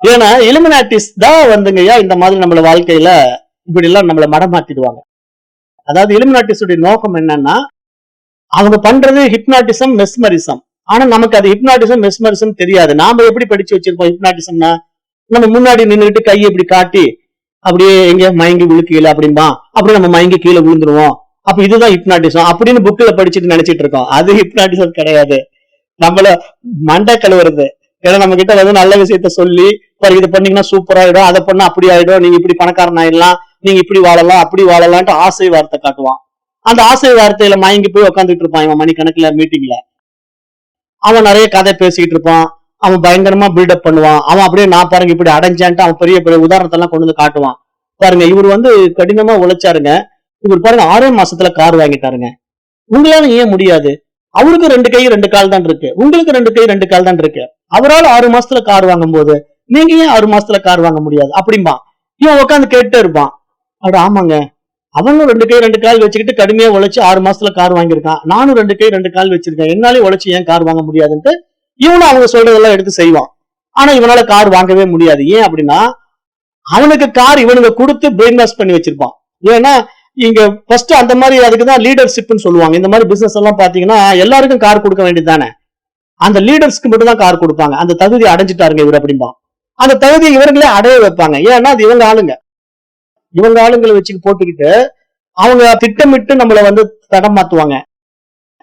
ஏன்னா எலிமினாட்டிஸ் தான் வந்துங்கய்யா இந்த மாதிரி நம்மள வாழ்க்கையில இப்படி எல்லாம் நம்மள மடமாத்திடுவாங்க. அதாவது எலிமினாட்டிஸுடைய நோக்கம் என்னன்னா அவங்க பண்றது ஹிப்னாட்டிசம் மெஸ்மரிசம். ஆனா நமக்கு அது ஹிப்னாட்டிசம் மெஸ்மரிசம் தெரியாது. நாம எப்படி படிச்சு வச்சிருப்போம் ஹிப்னாட்டிசம்னா நம்ம முன்னாடி நின்றுட்டு கையை இப்படி காட்டி அப்படியே எங்க மயங்கி விழுக்கீழ அப்படின்பா, அப்படி நம்ம மயங்கி கீழே விழுந்துருவோம். அப்ப இதுதான் ஹிப்னாட்டிசம் அப்படின்னு புக்ல படிச்சுட்டு நினைச்சிட்டு இருக்கோம். அது ஹிப்னாட்டிசம் கிடையாது, நம்மள மண்டை கழுவுறது. ஏன்னா நம்ம கிட்ட வந்து நல்ல விஷயத்த சொல்லி இது பண்ணீங்கன்னா சூப்பர் ஆயிடும், அதை பண்ணா அப்படி ஆயிடும், நீங்க இப்படி பணக்காரன் ஆயிடலாம், நீங்க இப்படி வாழலாம் அப்படி வாழலான்ட்டு ஆசை வார்த்தை காட்டுவான். அந்த ஆசை வார்த்தையில மயங்கி போய் உட்காந்துட்டு இருப்பான் இவன் மணிக்கணக்குல மீட்டிங்ல. அவன் நிறைய கதை பேசிக்கிட்டு இருப்பான், அவன் பயங்கரமா பில்டப் பண்ணுவான். அவன் அப்படியே நான் பாருங்க இப்படி அடைஞ்சான்ட்டு அவன் பெரிய பெரிய உதாரணத்தெல்லாம் கொண்டு வந்து காட்டுவான். பாருங்க இவர் வந்து கடினமா உழைச்சாருங்க, இவர் பாருங்க 6 மாசத்துல கார் வாங்கிட்டாருங்க, உங்களால ஏன் முடியாது? அவருக்கு 2 கை 2 கால் தான் இருக்கு, உங்களுக்கு 2 கை 2 கால் தான் இருக்கு. அவரால் 6 மாசத்துல கார் வாங்கும் போது நீங்க ஏன் 6 மாசத்துல கார் வாங்க முடியாது அப்படிம்பா. இவன் உட்காந்து கேட்டு இருப்பான், அட ஆமாங்க, அவனும் 2 கை 2 கால் வச்சுக்கிட்டு கடுமையா உழைச்சு 6 மாசத்துல கார் வாங்கியிருக்கான், நானும் 2 கை 2 கால் வச்சிருக்கேன், என்னாலே உழைச்சு ஏன் கார் வாங்க முடியாதுன்ட்டு இவனும் அவங்க சொல்றதெல்லாம் எடுத்து செய்வான். ஆனா இவனால கார் வாங்கவே முடியாது. ஏன் அப்படின்னா அவனுக்கு கார் இவனுக்கு கொடுத்து பிரெயின் வாஷ் பண்ணி வச்சிருப்பான். ஏன்னா இங்க ஃபர்ஸ்ட் அந்த மாதிரி அதுக்குதான் லீடர்ஷிப்னு சொல்லுவாங்க. இந்த மாதிரி பிசினஸ் எல்லாம் பாத்தீங்கன்னா எல்லாருக்கும் கார் கொடுக்க வேண்டியதுதானே, அந்த லீடர்ஸ்க்கு மட்டும் தான் கார் கொடுப்பாங்க. அந்த தகுதி அடைஞ்சிட்டாருங்க இவர் அப்படின்பா. அந்த தகுதியை இவர்களே அடைய வைப்பாங்க. ஏன்னா அது இவங்க ஆளுங்களை வச்சுட்டு போட்டுக்கிட்டு அவங்க திட்டமிட்டு நம்மள வந்து தடம் மாத்துவாங்க.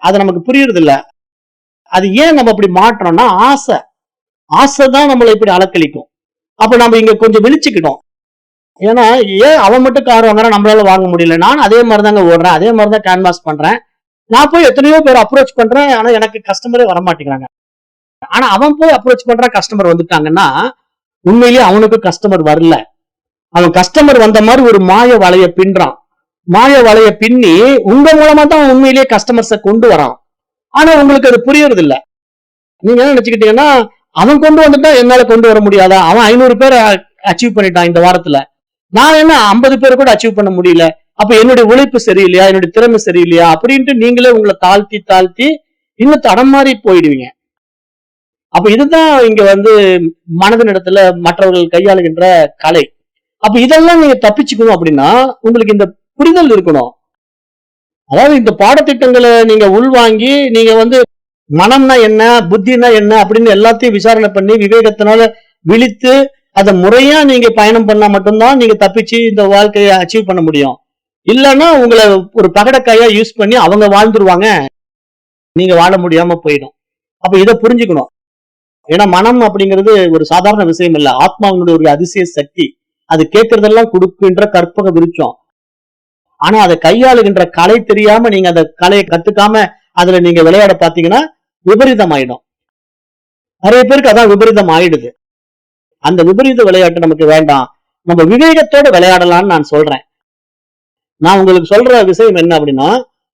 அது நமக்கு புரியுறது இல்ல. அது ஏன் நம்ம அப்படி மாற்றோம்னா ஆசைதான் நம்மளை இப்படி அலக்களிக்கும். அப்ப நம்ம இங்க கொஞ்சம் விழிச்சுக்கிட்டோம். ஏன்னா ஏன் அவன் மட்டும் கார் வாங்குறான் நம்மளால வாங்க முடியல, நானும் அதே மாதிரிதாங்க ஓடுறேன், அதே மாதிரிதான் கேன்வாஸ் பண்றேன், நான் போய் எத்தனையோ பேர் அப்ரோச் பண்றேன், ஆனா எனக்கு கஸ்டமரே வர மாட்டேங்கிறாங்க. ஆனா அவன் போய் அப்ரோச் பண்றான், கஸ்டமர் வந்துட்டாங்கன்னா உண்மையிலேயே அவனுக்கு கஸ்டமர் வரல. அவன் கஸ்டமர் வந்த மாதிரி ஒரு மாய வலைய பின்றான். மாய வலைய பின்னி உங்க மூலமா தான் உண்மையிலேயே கஸ்டமர்ஸ கொண்டு வரான். ஆனா உங்களுக்கு அது புரியறது இல்ல. நீங்க என்ன நினைச்சுக்கிட்டீங்கன்னா அவன் கொண்டு வந்துட்டா என்னால கொண்டு வர முடியாதா, அவன் 500 பேரை அச்சீவ் பண்ணிட்டான் இந்த வாரத்துல, நான் என்ன 50 பேரை கூட அச்சீவ் பண்ண முடியல, அப்ப என்னுடைய உழைப்பு சரியில்லையா, என்னுடைய திறமை சரியில்லையா அப்படின்ட்டு நீங்களே உங்களை தாழ்த்தி இன்னும் தடம் மாறி போயிடுவீங்க. அப்ப இதுதான் இங்க வந்து மனதின் இடத்துல மற்றவர்கள் கையாளுகின்ற கலை. அப்ப இதெல்லாம் நீங்க தப்பிச்சுக்கணும் அப்படின்னா உங்களுக்கு இந்த புரிதல் இருக்கணும். அதாவது இந்த பாடத்திட்டங்களை நீங்க உள்வாங்கி நீங்க வந்து மனம்னா என்ன, புத்தினா என்ன அப்படின்னு எல்லாத்தையும் விசாரணை பண்ணி விவேகத்தினால விழித்து அதை முறையா நீங்க பயணம் பண்ணா மட்டும்தான் நீங்க தப்பிச்சு இந்த வாழ்க்கையை அச்சீவ் பண்ண முடியும். இல்லைன்னா உங்களை ஒரு பகடக்காயா யூஸ் பண்ணி அவங்க வாழ்ந்துருவாங்க, நீங்க வாழ முடியாம போயிடும். அப்ப இதை புரிஞ்சுக்கணும். ஏன்னா மனம் அப்படிங்கிறது ஒரு சாதாரண விஷயம் இல்ல, ஆத்மாவினுடைய ஒரு அதிசய சக்தி. அது கேட்கறதெல்லாம் கொடுக்கின்ற கற்பக விருட்சம். ஆனா அதை கையாளுகின்ற கலை தெரியாம நீங்க அந்த கலையை கத்துக்காம அதுல நீங்க விளையாட பாத்தீங்கன்னா விபரீதம் ஆயிடும். நிறைய பேருக்கு அதான் விபரீதம் ஆயிடுது. அந்த விபரீத விளையாட்டு நமக்கு வேண்டாம், நம்ம விவேகத்தோட விளையாடலாம்னு நான் சொல்றேன். நான் உங்களுக்கு சொல்ற விஷயம் என்ன அப்படின்னா,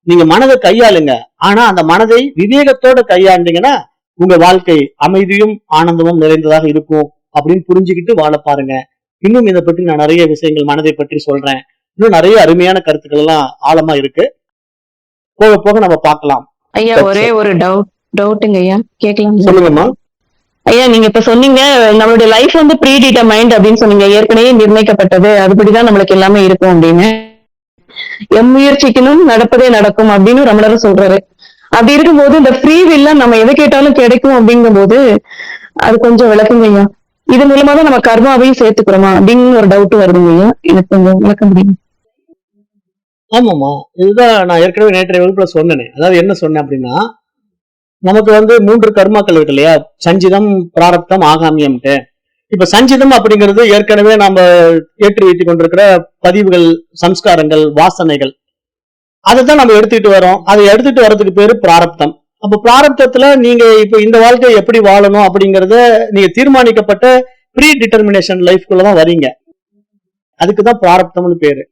நீங்க மனதை கையாளுங்க, ஆனா அந்த மனதை விவேகத்தோட கையாண்டீங்கன்னா உங்க வாழ்க்கை அமைதியும் ஆனந்தமும் நிறைந்ததாக இருக்கும் அப்படின்னு புரிஞ்சுக்கிட்டு வாழ பாருங்க. இன்னும் இதை பற்றி நான் நிறைய விஷயங்கள் மனதை பற்றி சொல்றேன். இன்னும் நிறைய அருமையான கருத்துக்கள் எல்லாம் ஆழமா இருக்கு, போக போக நம்ம பார்க்கலாம். ஐயா ஒரே ஒரு டவுட்டுங்க ஐயா, கேட்கலாம்? சொல்லுங்கம்மா. ஐயா நீங்க இப்ப சொன்னீங்க நம்மளுடைய லைஃப் வந்து ப்ரீ டிட்டர்மைண்ட் அப்படின்னு சொன்னீங்க, ஏற்கனவே நிர்ணயிக்கப்பட்டது, அதுபடிதான் நம்மளுக்கு எல்லாமே இருக்கும் அப்படின்னு. எம்முயற்சிக்கணும் நடப்பதே நடக்கும் அப்படின்னு ரமணர் சொல்றாரு. அப்படி இருக்கும்போது இந்த ஃப்ரீ வில்ல நம்ம எதை கேட்டாலும் கிடைக்கும் அப்படிங்கும் போது அது கொஞ்சம் விளக்குங்க ஐயா. இது மூலமா தான் நம்ம கர்மாவையும் சேர்த்துக்கிறோமா அப்படின்னு ஒரு டவுட் வருதுங்க ஐயா, எனக்கு கொஞ்சம் விளக்க முடியும்? ஆமாமா, இதுதான் நான் ஏற்கனவே நேற்றைய வகுப்புல சொன்னேன். அதாவது என்ன சொன்னேன் அப்படின்னா, நமக்கு வந்து 3 கர்மாக்கள் இருக்கு இல்லையா, சஞ்சிதம், பிராரப்தம், ஆகாமியம்ட்டு. இப்ப சஞ்சிதம் அப்படிங்கிறது ஏற்கனவே நம்ம ஏற்றி வைத்துக் கொண்டிருக்கிற பதிவுகள், சம்ஸ்காரங்கள், வாசனைகள், அதைத்தான் நம்ம எடுத்துக்கிட்டு வரோம். அதை எடுத்துட்டு வர்றதுக்கு பேரு பிராரப்தம். அப்ப பிராரப்தத்துல நீங்க இப்ப இந்த வாழ்க்கையை எப்படி வாழணும் அப்படிங்கறத நீங்க தீர்மானிக்கப்பட்ட ப்ரீ டிட்டர்மினேஷன் லைஃப்குள்ளதான் வரீங்க. அதுக்குதான் பிராரப்தம்னு பேரு.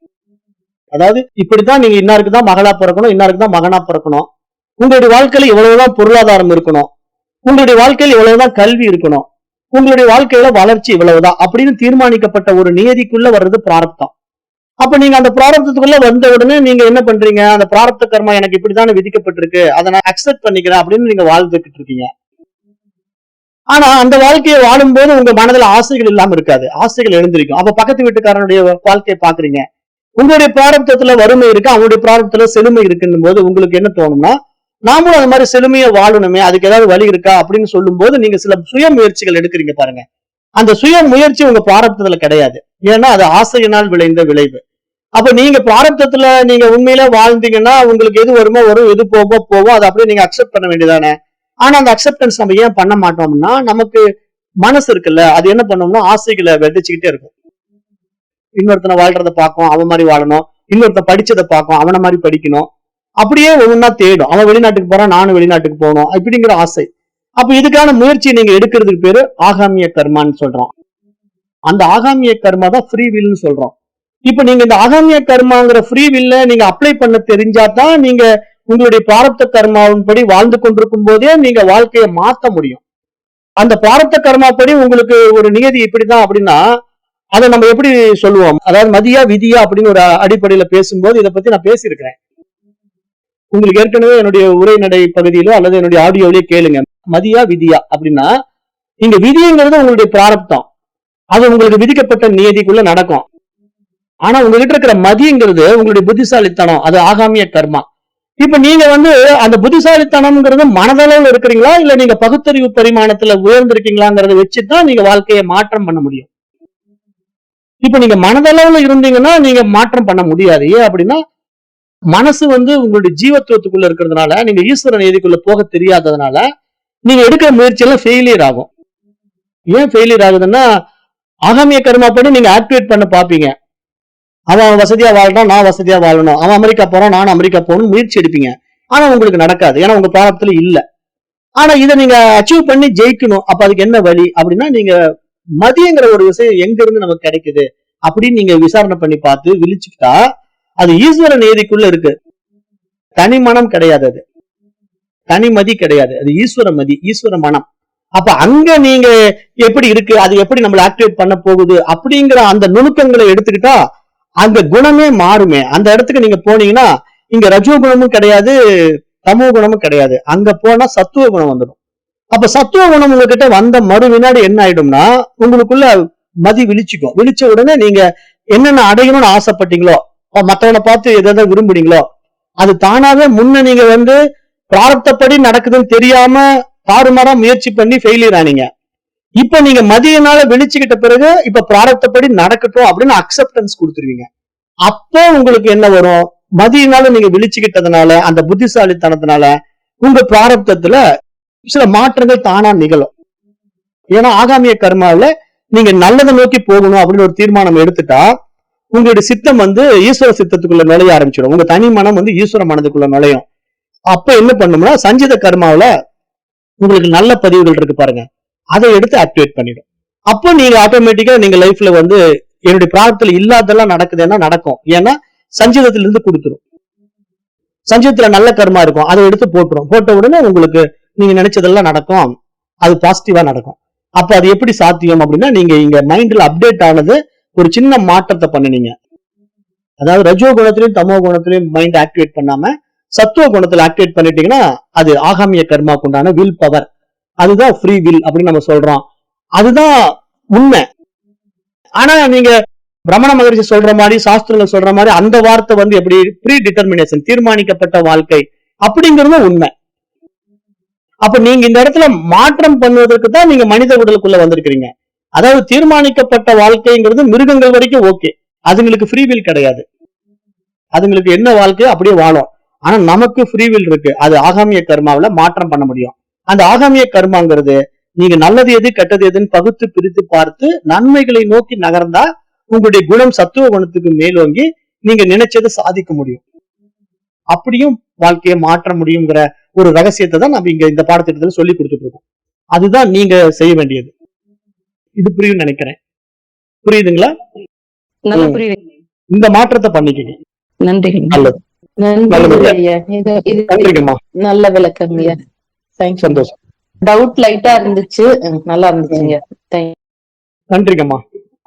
அதாவது இப்படித்தான் நீங்க இன்னாருக்குதான் மகளா பிறக்கணும், இன்னாருக்குதான் மகனா பிறக்கணும், உங்களுடைய வாழ்க்கையில இவ்வளவுதான் பொருளாதாரம் இருக்கணும், உங்களுடைய வாழ்க்கையில் இவ்வளவுதான் கல்வி இருக்கணும், உங்களுடைய வாழ்க்கையில வளர்ச்சி இவ்வளவுதான் அப்படின்னு தீர்மானிக்கப்பட்ட ஒரு நியதிக்குள்ள வர்றது பிராரப்தம். அப்ப நீங்க அந்த பிராரப்தத்துக்குள்ள வந்த உடனே நீங்க என்ன பண்றீங்க, அந்த பிராரப்த கர்மா எனக்கு இப்படித்தானே விதிக்கப்பட்டிருக்கு, அதை நான் அக்செப்ட் பண்ணிக்கிறேன் அப்படின்னு நீங்க வாழ்ந்துகிட்டு இருக்கீங்க. ஆனா அந்த வாழ்க்கையை வாழும்போது உங்க மனதுல ஆசைகள் இல்லாம இருக்காது, ஆசைகள் எழுந்திருக்கும். அப்ப பக்கத்து வீட்டுக்காரனுடைய வாழ்க்கையை பாக்குறீங்க, உங்களுடைய பிராரப்தத்துல வறுமை இருக்கு, அவங்களுடைய பிராரப்தத்துல செழுமை இருக்குன்னும் போது உங்களுக்கு என்ன தோணும்னா, நாமளும் அந்த மாதிரி செழுமையை வாழணுமே, அதுக்கு ஏதாவது வழி இருக்கா அப்படின்னு சொல்லும் போது நீங்க சில சுய முயற்சிகள் எடுக்கிறீங்க பாருங்க. அந்த சுய முயற்சி உங்க பிராரப்தத்துல கிடையாது, ஏன்னா அது ஆசையினால் விளைந்த விளைவு. அப்ப நீங்க பிராரப்தத்துல நீங்க உண்மையில வாழ்ந்தீங்கன்னா உங்களுக்கு எது வருமோ வரும், எது போகும், அதை அப்படியே நீங்க அக்செப்ட் பண்ண வேண்டியதானே. ஆனா அந்த அக்செப்டன்ஸ் நம்ம ஏன் பண்ண மாட்டோம்னா, நமக்கு மனசு இருக்குல்ல, அது என்ன பண்ணோம்னா ஆசைகளை விதைச்சுக்கிட்டே இருக்கும். இன்னொருத்தனை வாழ்றதை பார்க்கும், அவன் மாதிரி வாழணும், இன்னொருத்தன் படிச்சதை பார்க்கும், அவனை மாதிரி படிக்கணும், அப்படியே ஒவ்வொன்னா தேடும். அவன் வெளிநாட்டுக்கு போறான், நானும் வெளிநாட்டுக்கு போகணும் அப்படிங்கிற ஆசை. அப்ப இதுக்கான முயற்சி நீங்க எடுக்கிறதுக்கு பேரு ஆகாமிய கர்மான்னு சொல்றோம். அந்த ஆகாமிய கர்மா தான் ஃப்ரீ வில்னு சொல்றோம். இப்ப நீங்க இந்த ஆகாமிய கர்மாங்கிற ஃப்ரீ வில்ல நீங்க அப்ளை பண்ண தெரிஞ்சாதான் நீங்க உங்களுடைய பிராரப்த கர்மாவின் படி வாழ்ந்து கொண்டிருக்கும் போதே நீங்க வாழ்க்கையை மாத்த முடியும். அந்த பிராரப்த கர்மாப்படி உங்களுக்கு ஒரு நியதி இப்படிதான் அப்படின்னா அதை நம்ம எப்படி சொல்லுவோம்? அதாவது மதியா விதியா அப்படின்னு ஒரு அடிப்படையில பேசும்போது இதை பத்தி நான் பேசியிருக்கிறேன். உங்களுக்கு ஏற்கனவே என்னுடைய உரைநடை பகுதியிலோ அல்லது என்னுடைய ஆடியோலயோ கேளுங்க. மதியா விதியா அப்படின்னா, இங்க விதிங்கிறது உங்களுடைய பிராரப்தம், அது உங்களுக்கு விதிக்கப்பட்ட நியதிக்குள்ள நடக்கும். ஆனா உங்ககிட்ட இருக்கிற மதிங்கிறது உங்களுடைய புத்திசாலித்தனம், அது ஆகாமிய கர்மா. இப்ப நீங்க அந்த புத்திசாலித்தனம்ங்கிறது மனதளவுல இருக்கிறீங்களா, இல்ல நீங்க பகுத்தறிவு பரிமாணத்துல உயர்ந்திருக்கீங்களாங்கிறத வச்சுதான் நீங்க வாழ்க்கையை மாற்றம் பண்ண முடியும். இப்ப நீங்க மனதளவுல இருந்தீங்கன்னா நீங்க மாற்றம் பண்ண முடியாது. ஏன் அப்படின்னா, மனசு உங்களுடைய ஜீவத்துவத்துக்குள்ள இருக்கிறதுனால, நீங்க ஈஸ்வர நீதிக்குள்ள போக தெரியாததுனால நீங்க எடுக்கிற முயற்சி எல்லாம் ஃபெயிலியர் ஆகும். ஏன் ஃபெயிலியர் ஆகுதுன்னா, ஆகாமிய கர்மாப்படி நீங்க ஆக்டிவேட் பண்ண பாப்பீங்க. அவன் வசதியா வாழ்றான், நான் வசதியா வாழணும். அவன் அமெரிக்கா போறான், நான் அமெரிக்கா போகணும் முயற்சி எடுப்பீங்க. ஆனா உங்களுக்கு நடக்காது, ஏன்னா உங்க பிராரப்தத்துல இல்ல. ஆனா இதை நீங்க அச்சீவ் பண்ணி ஜெயிக்கணும். அப்ப அதுக்கு என்ன வழி அப்படின்னா, நீங்க மதியங்கிற ஒரு விஷயம் எங்க இருந்து நமக்கு கிடைக்குது அப்படின்னு நீங்க விசாரணை பண்ணி பார்த்து விழிச்சுக்கிட்டா, அது ஈஸ்வர நீதிக்குள்ள இருக்கு. தனி மனம் கிடையாது, அது தனி மதி கிடையாது, அது ஈஸ்வர மதி, ஈஸ்வர மனம். அப்ப அங்க நீங்க எப்படி இருக்கு, அது எப்படி நம்மள ஆக்டிவேட் பண்ண போகுது அப்படிங்கிற அந்த நுணுக்கங்களை எடுத்துக்கிட்டா அந்த குணமே மாறுமே. அந்த இடத்துக்கு நீங்க போனீங்கன்னா இங்க ரஜோ குணமும் கிடையாது, தமோ குணமும் கிடையாது. அங்க போனா சத்துவ குணம் வந்துடும். அப்ப சத்துவ குணம் உங்ககிட்ட வந்த மறு வினாடி என்ன ஆயிடும்னா, உங்களுக்குள்ள மதி விழிச்சுக்கும். விழிச்ச உடனே நீங்க என்னென்ன அடையணும்னு ஆசைப்பட்டீங்களோ, மத்தவனை பார்த்து எதை விரும்புனீங்களோ, அது தானாவே முன்ன நீங்க பிராரப்தப்படி நடக்குதுன்னு தெரியாம தாறுமாறா முயற்சி பண்ணி ஃபெயிலியர் ஆனீங்க. இப்ப நீங்க மதியனால விழிச்சுக்கிட்ட பிறகு இப்ப பிராரப்தப்படி நடக்கட்டும் அப்படின்னு அக்செப்டன்ஸ் கொடுத்துருவீங்க. அப்போ உங்களுக்கு என்ன வரும்? மதியனால நீங்க விழிச்சுக்கிட்டதுனால, அந்த புத்திசாலித்தனத்தினால உங்க பிராரப்தத்துல சில மாற்றங்கள் தானா நிகழும். ஏன்னா ஆகாமிய கர்மாவில நீங்க நல்லதை நோக்கி போகணும் அப்படின்னு ஒரு தீர்மானம் எடுத்துட்டா, உங்களுடைய சித்தம் ஈஸ்வர சித்தத்துக்குள்ள நுழைய ஆரம்பிச்சிடும். உங்க தனி மனம் ஈஸ்வர மனதுக்குள்ள நுழையும். அப்ப என்ன பண்ணும்னா, சஞ்சித கர்மாவில உங்களுக்கு நல்ல பதிவுகள் இருக்கு பாருங்க, அதை எடுத்து ஆக்டிவேட் பண்ணிடும். அப்போ நீங்க ஆட்டோமேட்டிக்கா நீங்க லைஃப்ல என்னுடைய பிராரப்தத்துல இல்லாதெல்லாம் நடக்குதுன்னா நடக்கும். ஏன்னா சஞ்சிதத்துல இருந்து கொடுத்துரும். சஞ்சிதத்துல நல்ல கர்மா இருக்கும், அதை எடுத்து போட்டுரும். போட்ட உடனே உங்களுக்கு நீங்க நினைச்சதெல்லாம் நடக்கும், அது பாசிட்டிவா நடக்கும். அப்ப அது எப்படி சாத்தியம் அப்படின்னா, நீங்க இங்க மைண்ட்ல அப்டேட் ஆனது ஒரு சின்ன மாற்றத்தை பண்ணினீங்க. அதாவது ரஜோ குணத்திலையும் தமோ குணத்திலையும் மைண்ட் ஆக்டிவேட் பண்ணாம சத்துவ குணத்துல ஆக்டிவேட் பண்ணிட்டீங்கன்னா அது ஆகாமிய கர்மாக்கு உண்டான வில் பவர். அதுதான் ஃப்ரீ வில் அப்படின்னு நம்ம சொல்றோம். அதுதான் உண்மை. ஆனா நீங்க பிரம்மண மகரிஷி சொல்ற மாதிரி, சாஸ்திரங்கள் சொல்ற மாதிரி அந்த வார்த்தை எப்படி ப்ரீ டிட்டர்மினேஷன், தீர்மானிக்கப்பட்ட வாழ்க்கை அப்படிங்கிறது உண்மை. அப்ப நீங்க இந்த இடத்துல மாற்றம் பண்ணுவதற்கு தான் நீங்க மனித உடலுக்குள்ள வந்திருக்கிறீங்க. அதாவது தீர்மானிக்கப்பட்ட வாழ்க்கைங்கிறது மிருகங்கள் வரைக்கும் ஓகே, அதுங்களுக்கு ஃப்ரீ வில் கிடையாது. அதுங்களுக்கு என்ன வாழ்க்கையோ அப்படியே வாழும். ஆனா நமக்கு ஃப்ரீ வில் இருக்கு. அது ஆகாமிய கர்மாவில மாற்றம் பண்ண முடியும். அந்த ஆகாமிய கர்மாங்கிறது நீங்க நல்லது எது கெட்டது எதுன்னு பகுத்து பிரித்து பார்த்து நன்மைகளை நோக்கி நகர்ந்தா உங்களுடைய குணம் சத்துவ குணத்துக்கு மேலோங்கி நீங்க நினைச்சதை சாதிக்க முடியும். அப்படியும் வாழ்க்கையை மாற்ற முடியுங்கிற ஒரு ரகசியத்தை தான் நம்ம இங்க இந்த பாடத்திட்டத்துல சொல்லி கொடுத்துட்டு இருக்கோம். அதுதான் நீங்க செய்ய வேண்டியது. இது புரியும் நினைக்கிறேன். புரியுதுங்களா? நல்லா புரியுது. இந்த மாற்றத்தை பண்ணிக்கங்க. நன்றி. நல்லது. நன்றிங்கம்மா. நல்ல விளக்கம் ஐயா. சந்தோஷம். டவுட் லைட்டா இருந்துச்சு, நல்லா இருந்துச்சுங்க. நன்றிங்கம்மா.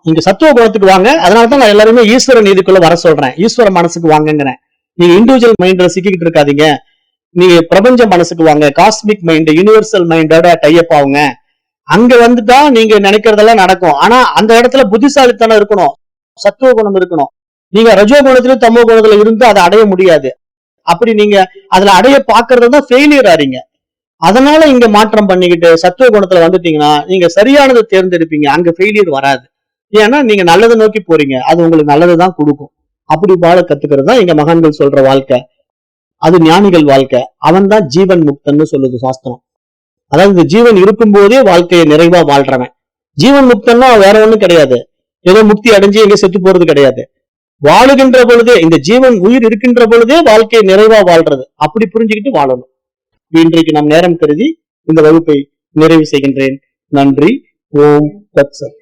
நீங்க சத்துவ குணத்துக்கு வாங்க. அதனாலதான் நான் எல்லாருமே ஈஸ்வர நீதிக்குள்ள வர சொல்றேன், ஈஸ்வர மனசுக்கு வாங்குங்கிறேன். நீங்க இண்டிவிஜுவல் மைண்ட்ல சிக்கிக்கிட்டு இருக்காதீங்க. நீங்க பிரபஞ்ச மனசுக்கு வாங்க, காஸ்மிக் மைண்ட், யூனிவர்சல் மைண்டோட டைப் ஆகுங்க. அங்க வந்துட்டா நீங்க நினைக்கிறதெல்லாம் நடக்கும். ஆனா அந்த இடத்துல புத்திசாலித்தனம் இருக்கணும், சத்துவ குணம் இருக்கணும். நீங்க ரஜோ குணத்திலும் தமோ குணத்துல இருந்து அதை அடைய முடியாது. அப்படி நீங்க அதுல அடைய பாக்குறதுதான் ஃபெயிலியர் ஆறீங்க. அதனால இங்க மாற்றம் பண்ணிக்கிட்டு சத்துவ குணத்துல வந்துட்டீங்கன்னா நீங்க சரியானதை தேர்ந்தெடுப்பீங்க, அங்க ஃபெயிலியர் வராது. ஏன்னா நீங்க நல்லதை நோக்கி போறீங்க, அது உங்களுக்கு நல்லதுதான் கொடுக்கும். அப்படி வாழ கத்துக்கிறது தான் இங்க மகான்கள் சொல்ற வாழ்க்கை. அது ஞானிகள் வாழ்க்கை. அவன் தான் ஜீவன் முக்தன்னு சொல்லுது சாஸ்திரம். அதாவது இந்த ஜீவன் இருக்கும் போதே வாழ்க்கையை நிறைவா வாழ்றவன் ஜீவன் முக்தன்னா வேற ஒண்ணும் கிடையாது. ஏதோ முக்தி அடைஞ்சு எங்க செத்து போறது கிடையாது. வாழுகின்ற பொழுதே, இந்த ஜீவன் உயிர் இருக்கின்ற பொழுதே வாழ்க்கையை நிறைவா வாழ்றது. அப்படி புரிஞ்சுக்கிட்டு வாழணும். இன்றைக்கு நம் நேரம் கருதி இந்த வகுப்பை நிறைவு செய்கின்றேன். நன்றி. ஓம் தத் சத்.